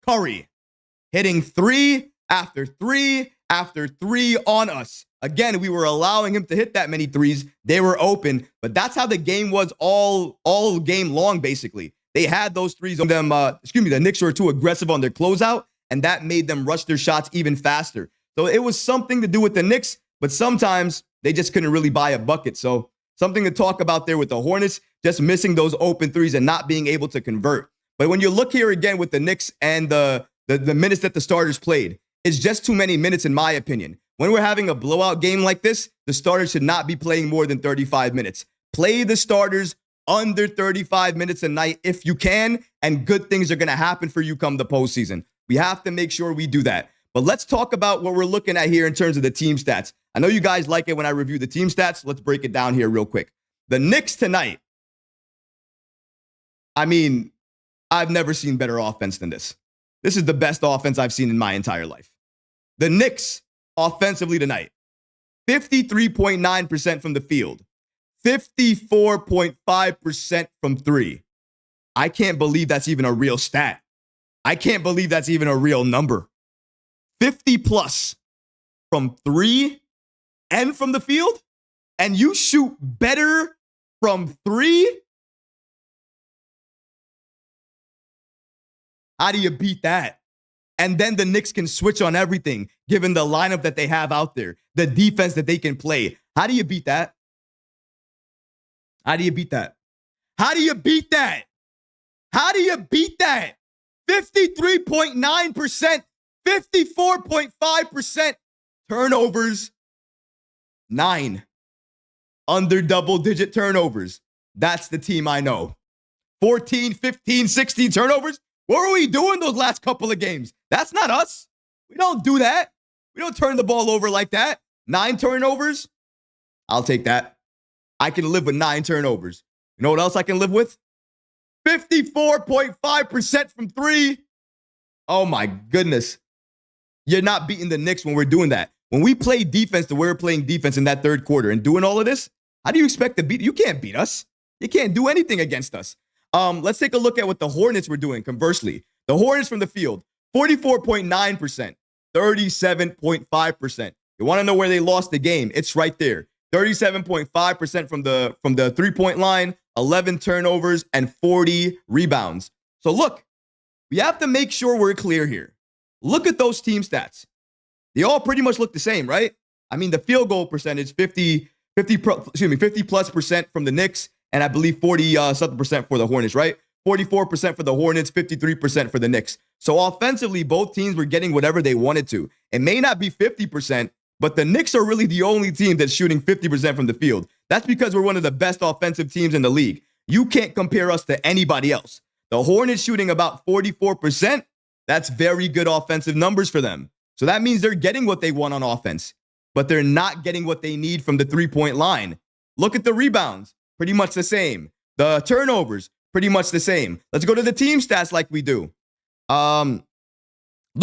Speaker 1: Curry, hitting 3 after 3 after 3 on us. Again, we were allowing him to hit that many threes. They were open, but that's how the game was all game long, basically. They had those threes on them. The Knicks were too aggressive on their closeout, and that made them rush their shots even faster. So it was something to do with the Knicks, but sometimes they just couldn't really buy a bucket. So something to talk about there with the Hornets, just missing those open threes and not being able to convert. But when you look here again with the Knicks and the minutes that the starters played, it's just too many minutes in my opinion. When we're having a blowout game like this, the starters should not be playing more than 35 minutes. Play the starters under 35 minutes a night if you can, and good things are going to happen for you come the postseason. We have to make sure we do that. But let's talk about what we're looking at here in terms of the team stats. I know you guys like it when I review the team stats. Let's break it down here real quick. The Knicks tonight, I mean, I've never seen better offense than this. This is the best offense I've seen in my entire life. The Knicks offensively tonight, 53.9% from the field, 54.5% from three. I can't believe that's even a real stat. I can't believe that's even a real number. 50 plus from three and from the field, and you shoot better from three? How do you beat that? And then the Knicks can switch on everything, given the lineup that they have out there, the defense that they can play. How do you beat that? How do you beat that? How do you beat that? How do you beat that? 53.9%, 54.5% turnovers, 9 under double-digit turnovers. That's the team I know. 14, 15, 16 turnovers. What were we doing those last couple of games? That's not us. We don't do that. We don't turn the ball over like that. 9 turnovers. I'll take that. I can live with 9 turnovers. You know what else I can live with? 54.5% from three. Oh my goodness. You're not beating the Knicks when we're doing that. When we play defense the way we're playing defense in that third quarter and doing all of this, how do you expect to beat? You can't beat us. You can't do anything against us. Let's take a look at what the Hornets were doing. Conversely, the Hornets from the field, 44.9%, 37.5%. You want to know where they lost the game? It's right there. 37.5% from the three-point line, 11 turnovers, and 40 rebounds. So look, we have to make sure we're clear here. Look at those team stats. They all pretty much look the same, right? I mean, the field goal percentage, 50 plus percent from the Knicks, and I believe 40 something percent for the Hornets, right? 44% for the Hornets, 53% for the Knicks. So offensively, both teams were getting whatever they wanted to. It may not be 50%, but the Knicks are really the only team that's shooting 50% from the field. That's because we're one of the best offensive teams in the league. You can't compare us to anybody else. The Hornets shooting about 44%. That's very good offensive numbers for them. So that means they're getting what they want on offense, but they're not getting what they need from the three-point line. Look at the rebounds, pretty much the same. The turnovers, pretty much the same. Let's go to the team stats like we do. Look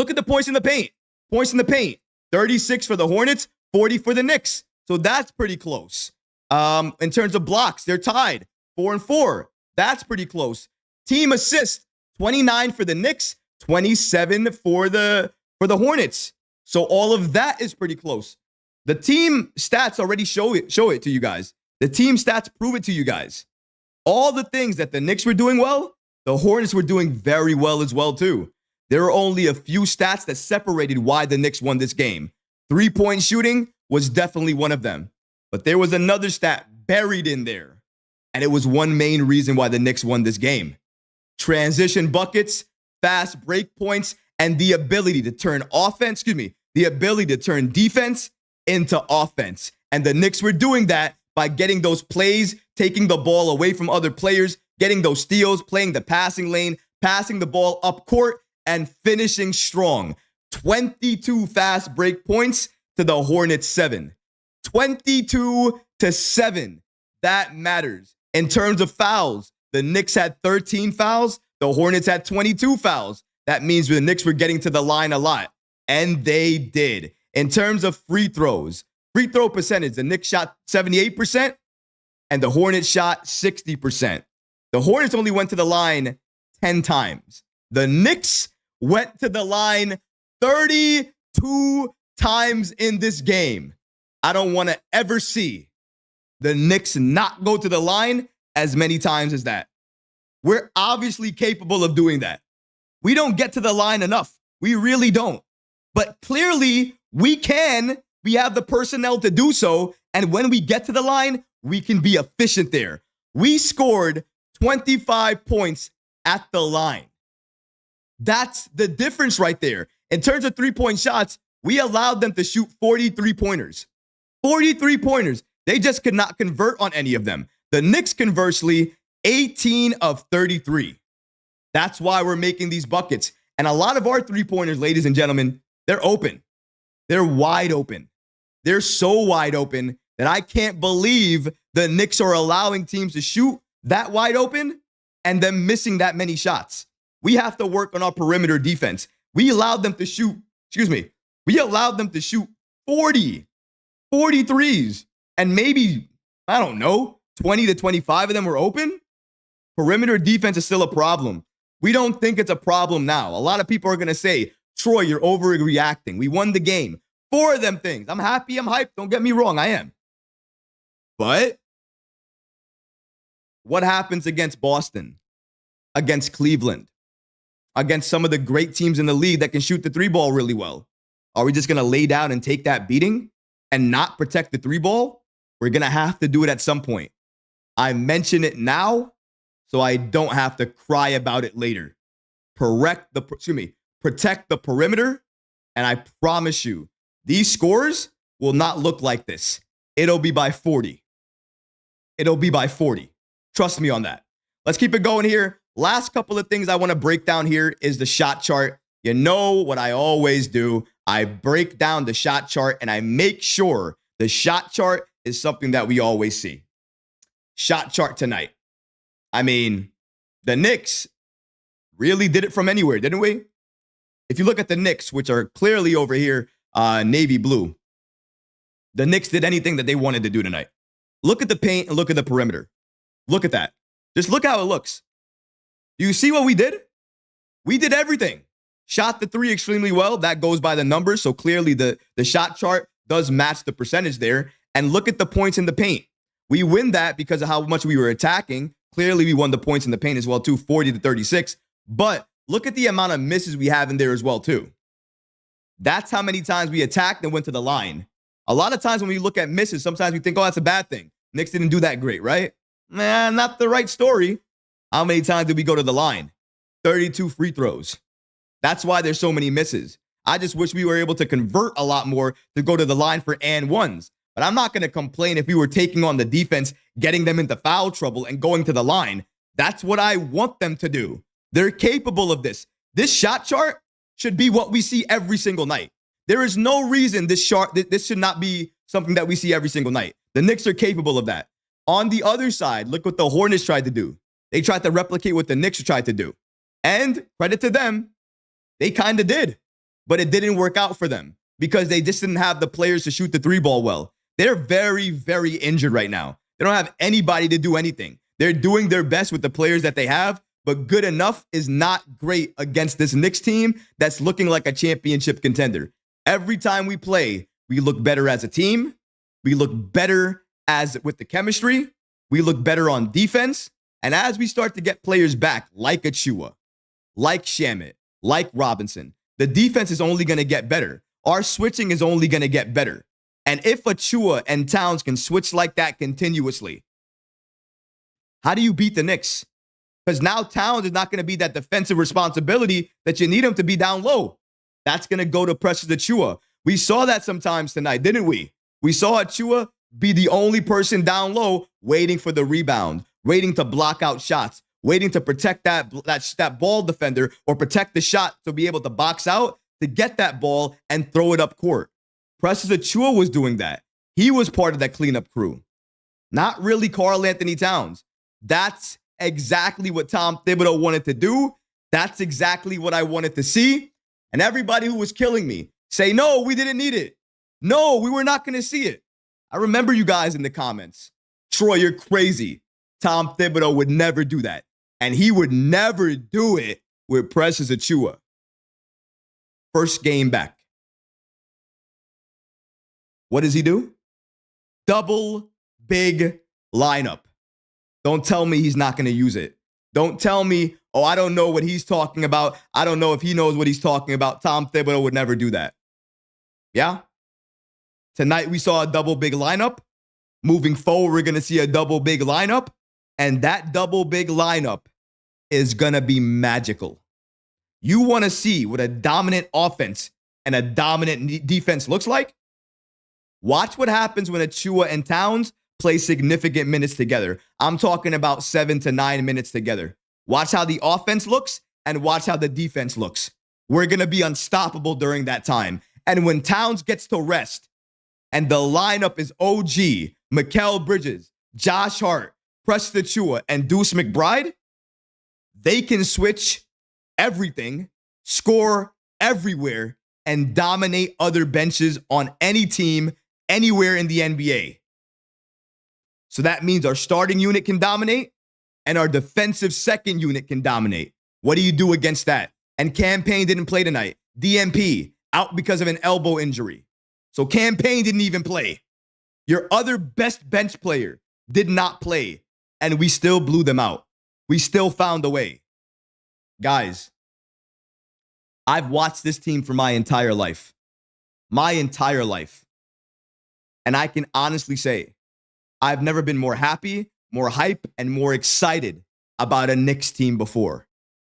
Speaker 1: at the points in the paint. Points in the paint, 36 for the Hornets, 40 for the Knicks. So that's pretty close. In terms of blocks, they're tied, 4-4. That's pretty close. Team assists, 29 for the Knicks, 27 for the Hornets. So all of that is pretty close. The team stats already show it to you guys. The team stats prove it to you guys. All the things that the Knicks were doing well, the Hornets were doing very well as well too. There are only a few stats that separated why the Knicks won this game. 3-point shooting was definitely one of them. But there was another stat buried in there. And it was one main reason why the Knicks won this game. Transition buckets, fast break points, and the ability to turn defense into offense. And the Knicks were doing that by getting those plays, taking the ball away from other players, getting those steals, playing the passing lane, passing the ball up court, and finishing strong. 22 fast break points to the Hornets 7. 22-7. That matters. In terms of fouls, the Knicks had 13 fouls. The Hornets had 22 fouls. That means the Knicks were getting to the line a lot. And they did. In terms of free throws, free throw percentage, the Knicks shot 78% and the Hornets shot 60%. The Hornets only went to the line 10 times. The Knicks went to the line 32 times in this game. I don't want to ever see the Knicks not go to the line as many times as that. We're obviously capable of doing that. We don't get to the line enough. We really don't. But clearly, we can. We have the personnel to do so. And when we get to the line, we can be efficient there. We scored 25 points at the line. That's the difference right there. In terms of three-point shots, we allowed them to shoot 43 pointers. 43 pointers. They just could not convert on any of them. The Knicks, conversely, 18 of 33. That's why we're making these buckets. And a lot of our three-pointers, ladies and gentlemen, they're open. They're wide open. They're so wide open that I can't believe the Knicks are allowing teams to shoot that wide open and then missing that many shots. We have to work on our perimeter defense. We allowed them to shoot, we allowed them to shoot 43s, and maybe, I don't know, 20 to 25 of them were open. Perimeter defense is still a problem. We don't think it's a problem now. A lot of people are going to say, Troy, you're overreacting. We won the game. 4 of them things. I'm happy. I'm hyped. Don't get me wrong. I am. But what happens against Boston, against Cleveland, against some of the great teams in the league that can shoot the three ball really well? Are we just going to lay down and take that beating and not protect the three ball? We're going to have to do it at some point. I mention it now so I don't have to cry about it later. Protect the perimeter, and I promise you, these scores will not look like this. It'll be by 40. It'll be by 40. Trust me on that. Let's keep it going here. Last couple of things I want to break down here is the shot chart. You know what I always do. I break down the shot chart, and I make sure the shot chart is something that we always see. Shot chart tonight. I mean, the Knicks really did it from anywhere, didn't we? If you look at the Knicks, which are clearly over here, navy blue, the Knicks did anything that they wanted to do tonight. Look at the paint and look at the perimeter. Look at that. Just look how it looks. Do you see what we did? We did everything. Shot the three extremely well. That goes by the numbers. So clearly the shot chart does match the percentage there. And look at the points in the paint. We win that because of how much we were attacking. Clearly, we won the points in the paint as well, too, 40 to 36. But look at the amount of misses we have in there as well, too. That's how many times we attacked and went to the line. A lot of times when we look at misses, sometimes we think, oh, that's a bad thing. Knicks didn't do that great, right? Man, not the right story. How many times did we go to the line? 32 free throws. That's why there's so many misses. I just wish we were able to convert a lot more to go to the line for and ones. But I'm not going to complain if we were taking on the defense, getting them into foul trouble, and going to the line. That's what I want them to do. They're capable of this. This shot chart should be what we see every single night. There is no reason this should not be something that we see every single night. The Knicks are capable of that. On the other side, look what the Hornets tried to do. They tried to replicate what the Knicks tried to do. And credit to them, they kind of did. But it didn't work out for them because they just didn't have the players to shoot the three ball well. They're very, very injured right now. They don't have anybody to do anything. They're doing their best with the players that they have, but good enough is not great against this Knicks team that's looking like a championship contender. Every time we play, we look better as a team. We look better with the chemistry. We look better on defense. And as we start to get players back, like Achua, like Shamet, like Robinson, the defense is only going to get better. Our switching is only going to get better. And if Achua and Towns can switch like that continuously, how do you beat the Knicks? Because now Towns is not going to be that defensive responsibility that you need him to be down low. That's going to go to Precious Achua. We saw that sometimes tonight, didn't we? We saw Achua be the only person down low waiting for the rebound, waiting to block out shots, waiting to protect that ball defender or protect the shot to be able to box out, to get that ball and throw it up court. Precious Achua was doing that. He was part of that cleanup crew. Not really Karl-Anthony Towns. That's exactly what Tom Thibodeau wanted to do. That's exactly what I wanted to see. And everybody who was killing me say, no, we didn't need it. No, we were not going to see it. I remember you guys in the comments. Troy, you're crazy. Tom Thibodeau would never do that. And he would never do it with Precious Achua. First game back. What does he do? Double big lineup. Don't tell me he's not going to use it. Don't tell me, oh, I don't know what he's talking about. I don't know if he knows what he's talking about. Tom Thibodeau would never do that. Yeah? Tonight we saw a double big lineup. Moving forward, we're going to see a double big lineup. And that double big lineup is going to be magical. You want to see what a dominant offense and a dominant defense looks like? Watch what happens when Achua and Towns play significant minutes together. I'm talking about 7 to 9 minutes together. Watch how the offense looks and watch how the defense looks. We're going to be unstoppable during that time. And when Towns gets to rest and the lineup is OG, Mikal Bridges, Josh Hart, Preston Achua, and Deuce McBride, they can switch everything, score everywhere, and dominate other benches on any team anywhere in the NBA. So that means our starting unit can dominate and our defensive second unit can dominate. What do you do against that? And Campaign didn't play tonight. DMP out because of an elbow injury. So Campaign didn't even play. Your other best bench player did not play, and we still blew them out. We still found a way. Guys, I've watched this team for my entire life. My entire life. And I can honestly say, I've never been more happy, more hype, and more excited about a Knicks team before.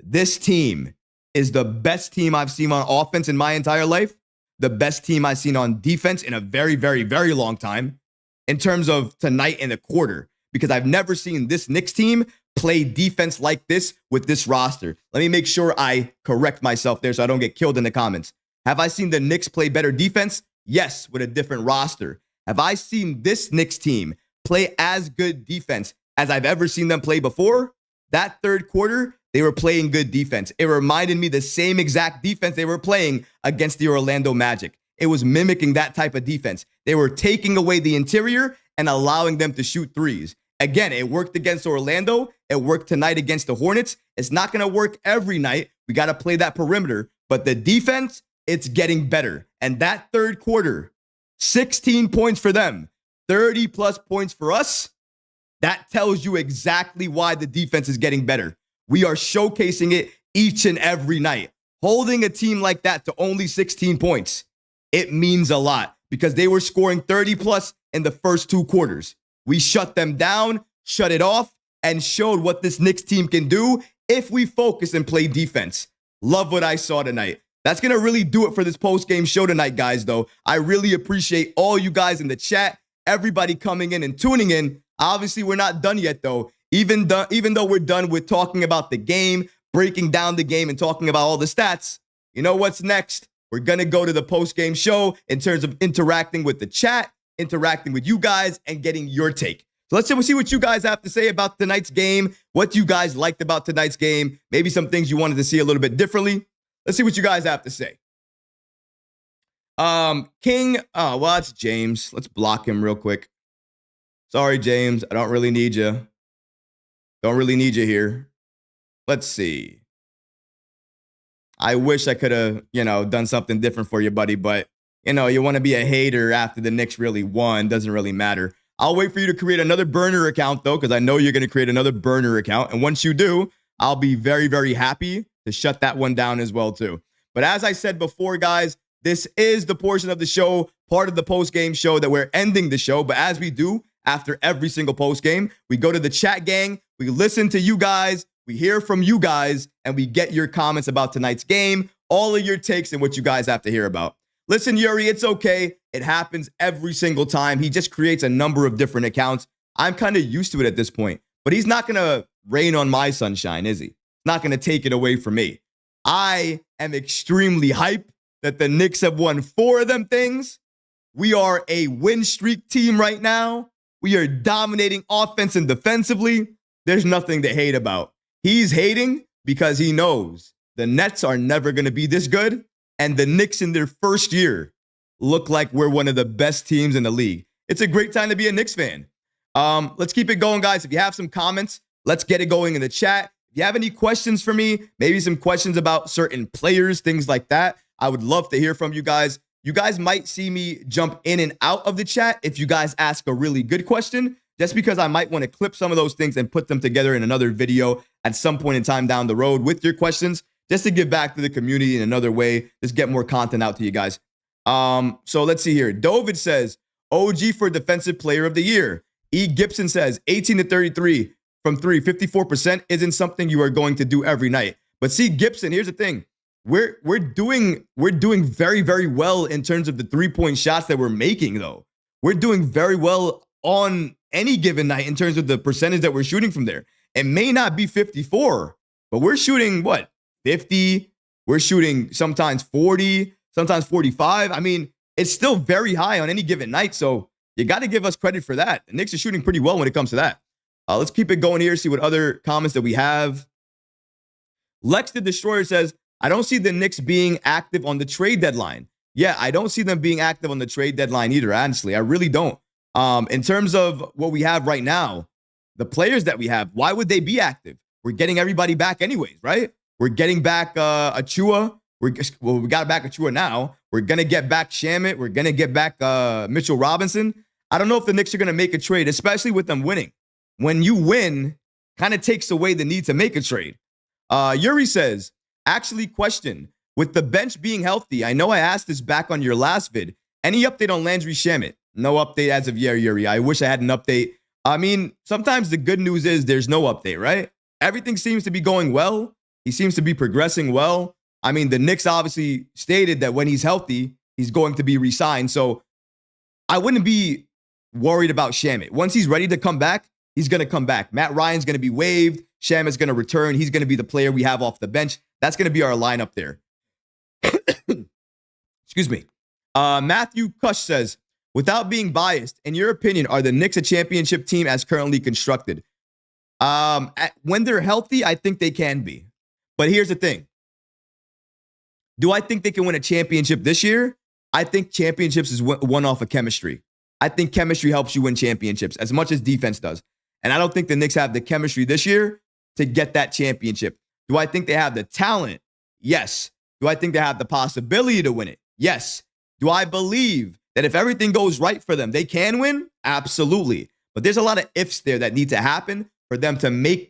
Speaker 1: This team is the best team I've seen on offense in my entire life, the best team I've seen on defense in a very, very, very long time in terms of tonight in the quarter, because I've never seen this Knicks team play defense like this with this roster. Let me make sure I correct myself there so I don't get killed in the comments. Have I seen the Knicks play better defense? Yes, with a different roster. Have I seen this Knicks team play as good defense as I've ever seen them play before? That third quarter, they were playing good defense. It reminded me the same exact defense they were playing against the Orlando Magic. It was mimicking that type of defense. They were taking away the interior and allowing them to shoot threes. Again, it worked against Orlando. It worked tonight against the Hornets. It's not going to work every night. We got to play that perimeter. But the defense, it's getting better. And that third quarter, 16 points for them, 30 plus points for us. That tells you exactly why the defense is getting better. We are showcasing it each and every night. Holding a team like that to only 16 points, it means a lot because they were scoring 30 plus in the first 2 quarters. We shut them down, shut it off, and showed what this Knicks team can do if we focus and play defense. Love what I saw tonight. That's going to really do it for this post-game show tonight, guys, though. I really appreciate all you guys in the chat, everybody coming in and tuning in. Obviously, we're not done yet, though. Even though we're done with talking about the game, breaking down the game, and talking about all the stats, you know what's next? We're going to go to the post-game show in terms of interacting with the chat, interacting with you guys, and getting your take. So let's see what you guys have to say about tonight's game, what you guys liked about tonight's game, maybe some things you wanted to see a little bit differently. Let's see what you guys have to say. King, well, it's James. Let's block him real quick. Sorry, James. I don't really need you. Don't really need you here. Let's see. I wish I could have, done something different for you, buddy, but, you want to be a hater after the Knicks really won. Doesn't really matter. I'll wait for you to create another burner account, though, because I know you're going to create another burner account. And once you do, I'll be very, very happy to shut that one down as well, too. But as I said before, guys, this is the portion of the show, part of the post-game show that we're ending the show. But as we do after every single post-game, we go to the chat gang, we listen to you guys, we hear from you guys, and we get your comments about tonight's game, all of your takes and what you guys have to hear about. Listen, Yuri, it's okay. It happens every single time. He just creates a number of different accounts. I'm kind of used to it at this point, but he's not going to rain on my sunshine, is he? Not going to take it away from me. I am extremely hyped that the Knicks have won 4 of them things. We are a win streak team right now. We are dominating offense and defensively. There's nothing to hate about. He's hating because he knows the Nets are never going to be this good, and the Knicks in their first year look like we're one of the best teams in the league. It's a great time to be a Knicks fan. Let's keep it going, guys. If you have some comments, let's get it going in the chat. If you have any questions for me, maybe some questions about certain players, things like that, I would love to hear from you guys. You guys might see me jump in and out of the chat if you guys ask a really good question, just because I might want to clip some of those things and put them together in another video at some point in time down the road with your questions, just to give back to the community in another way, just get more content out to you guys. So let's see here. Dovid says, OG for Defensive Player of the Year. E. Gibson says, 18 to 33 from 3, 54% isn't something you are going to do every night. But see, Gibson, here's the thing. We're doing very, very well in terms of the 3-point shots that we're making, though. We're doing very well on any given night in terms of the percentage that we're shooting from there. It may not be 54, but we're shooting, what, 50? We're shooting sometimes 40, sometimes 45. I mean, it's still very high on any given night, so you got to give us credit for that. The Knicks are shooting pretty well when it comes to that. Let's keep it going here, see what other comments that we have. Lex the Destroyer says, I don't see the Knicks being active on the trade deadline. Yeah, I don't see them being active on the trade deadline either, honestly. I really don't. In terms of what we have right now, the players that we have, why would they be active? We're getting everybody back anyways, right? We're getting back Achua. We got back Achua now. We're going to get back Shamet. We're going to get back Mitchell Robinson. I don't know if the Knicks are going to make a trade, especially with them winning. When you win, kind of takes away the need to make a trade. Yuri says, actually question, with the bench being healthy, I know I asked this back on your last vid. Any update on Landry Shamet? No update as of yet, Yuri. I wish I had an update. I mean, sometimes the good news is there's no update, right? Everything seems to be going well. He seems to be progressing well. I mean, the Knicks obviously stated that when he's healthy, he's going to be re-signed. So I wouldn't be worried about Shamet. Once he's ready to come back, he's going to come back. Matt Ryan's going to be waived. Shamet's going to return. He's going to be the player we have off the bench. That's going to be our lineup there. Excuse me. Matthew Cush says, without being biased, in your opinion, are the Knicks a championship team as currently constructed? When they're healthy, I think they can be. But here's the thing. Do I think they can win a championship this year? I think championships is won off of chemistry. I think chemistry helps you win championships as much as defense does. And I don't think the Knicks have the chemistry this year to get that championship. Do I think they have the talent? Yes. Do I think they have the possibility to win it? Yes. Do I believe that if everything goes right for them, they can win? Absolutely. But there's a lot of ifs there that need to happen for them to make,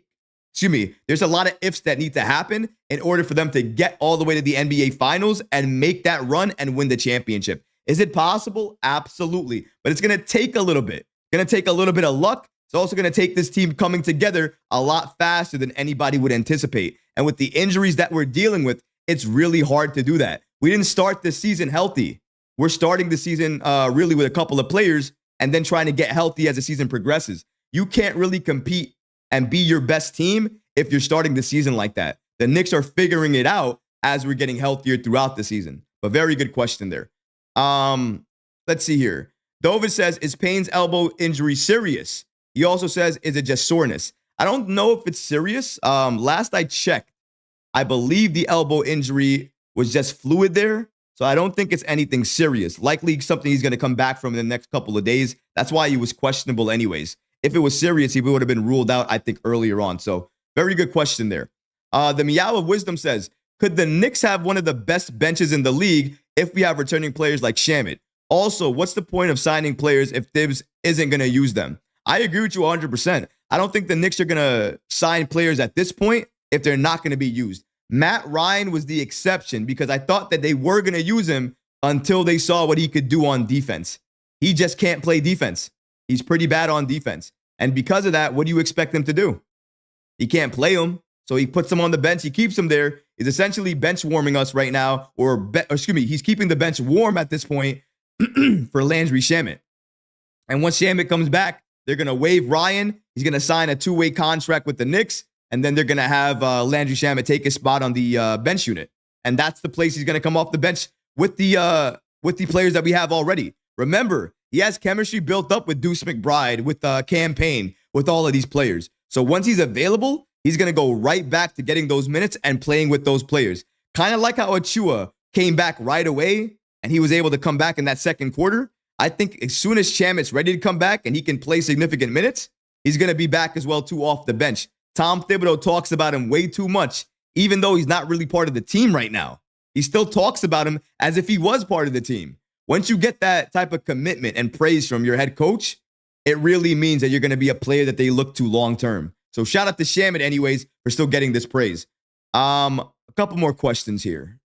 Speaker 1: there's a lot of ifs that need to happen in order for them to get all the way to the NBA Finals and make that run and win the championship. Is it possible? Absolutely. But it's going to take a little bit. It's going to take a little bit of luck. It's also going to take this team coming together a lot faster than anybody would anticipate. And with the injuries that we're dealing with, it's really hard to do that. We didn't start this season healthy. We're starting the season really with a couple of players and then trying to get healthy as the season progresses. You can't really compete and be your best team if you're starting the season like that. The Knicks are figuring it out as we're getting healthier throughout the season. But very good question there. Let's see here. Dovid says, is Payne's elbow injury serious? He also says, is it just soreness? I don't know if it's serious. Last I checked, I believe the elbow injury was just fluid there. So I don't think it's anything serious. Likely something he's going to come back from in the next couple of days. That's why he was questionable anyways. If it was serious, he would have been ruled out, I think, earlier on. So very good question there. The Meow of Wisdom says, could the Knicks have one of the best benches in the league if we have returning players like Shamet? Also, what's the point of signing players if Thibs isn't going to use them? I agree with you 100%. I don't think the Knicks are going to sign players at this point if they're not going to be used. Matt Ryan was the exception because I thought that they were going to use him until they saw what he could do on defense. He just can't play defense. He's pretty bad on defense. And because of that, what do you expect him to do? He can't play him. So he puts him on the bench. He keeps him there. He's essentially bench warming us right now. He's keeping the bench warm at this point for Landry Shamet. And once Shamet comes back, they're going to waive Ryan. He's going to sign a 2-way contract with the Knicks. And then they're going to have Landry Shamet take his spot on the bench unit. And that's the place he's going to come off the bench with the players that we have already. Remember, he has chemistry built up with Deuce McBride, with Cam Payne, with all of these players. So once he's available, he's going to go right back to getting those minutes and playing with those players. Kind of like how Achua came back right away and he was able to come back in that second quarter. I think as soon as Shamet's ready to come back and he can play significant minutes, he's going to be back as well too off the bench. Tom Thibodeau talks about him way too much, even though he's not really part of the team right now. He still talks about him as if he was part of the team. Once you get that type of commitment and praise from your head coach, it really means that you're going to be a player that they look to long term. So shout out to Shamit anyways for still getting this praise. A couple more questions here.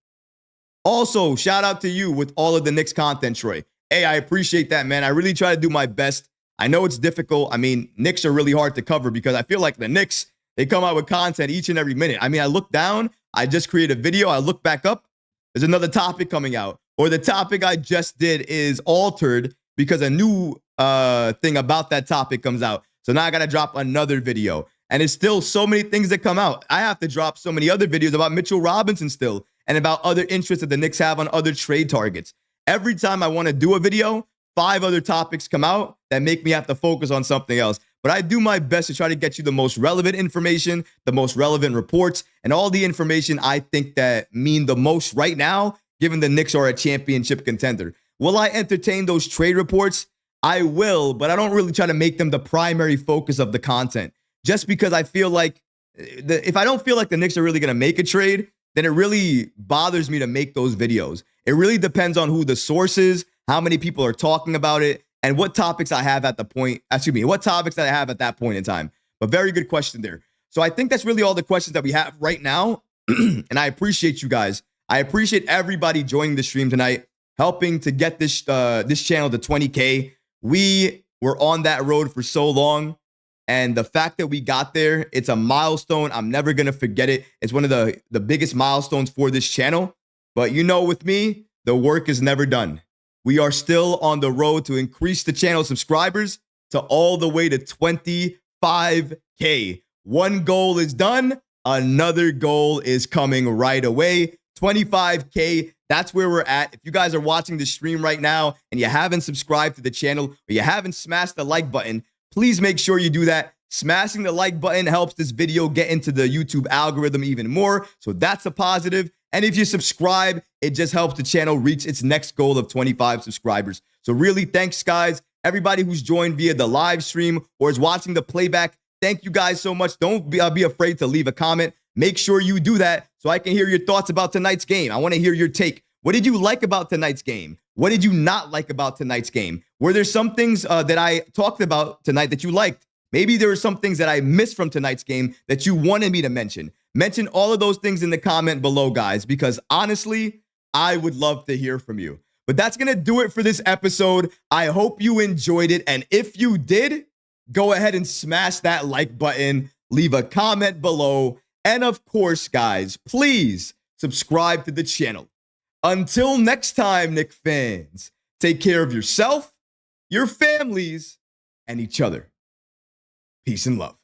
Speaker 1: Also, shout out to you with all of the Knicks content, Troy. Hey, I appreciate that, man. I really try to do my best. I know it's difficult. I mean, Knicks are really hard to cover because I feel like the Knicks, they come out with content each and every minute. I mean, I look down, I just create a video, I look back up, there's another topic coming out. Or the topic I just did is altered because a new thing about that topic comes out. So now I got to drop another video. And it's still so many things that come out. I have to drop so many other videos about Mitchell Robinson still and about other interests that the Knicks have on other trade targets. Every time I want to do a video, 5 other topics come out that make me have to focus on something else. But I do my best to try to get you the most relevant information, the most relevant reports, and all the information I think that mean the most right now, given the Knicks are a championship contender. Will I entertain those trade reports? I will, but I don't really try to make them the primary focus of the content. Just because I feel like if I don't feel like the Knicks are really going to make a trade, then it really bothers me to make those videos. It really depends on who the source is, how many people are talking about it, and what topics I have at the point, what topics that I have at that point in time. But very good question there. So I think that's really all the questions that we have right now. And I appreciate you guys. I appreciate everybody joining the stream tonight, helping to get this channel to 20K. We were on that road for so long. And the fact that we got there, it's a milestone. I'm never going to forget it. It's one of the biggest milestones for this channel. But you know, with me, the work is never done. We are still on the road to increase the channel subscribers to all the way to 25K. One goal is done. Another goal is coming right away. 25K. That's where we're at. If you guys are watching the stream right now and you haven't subscribed to the channel or you haven't smashed the like button, please make sure you do that. Smashing the like button helps this video get into the YouTube algorithm even more. So that's a positive. And if you subscribe, it just helps the channel reach its next goal of 25 subscribers. So really, thanks, guys. Everybody who's joined via the live stream or is watching the playback, thank you guys so much. Don't be afraid to leave a comment. Make sure you do that so I can hear your thoughts about tonight's game. I want to hear your take. What did you like about tonight's game? What did you not like about tonight's game? Were there some things that I talked about tonight that you liked? Maybe there were some things that I missed from tonight's game that you wanted me to mention. Mention all of those things in the comment below, guys, because honestly, I would love to hear from you. But that's going to do it for this episode. I hope you enjoyed it. And if you did, go ahead and smash that like button, leave a comment below. And of course, guys, please subscribe to the channel. Until next time, Knicks fans, take care of yourself, your families, and each other. Peace and love.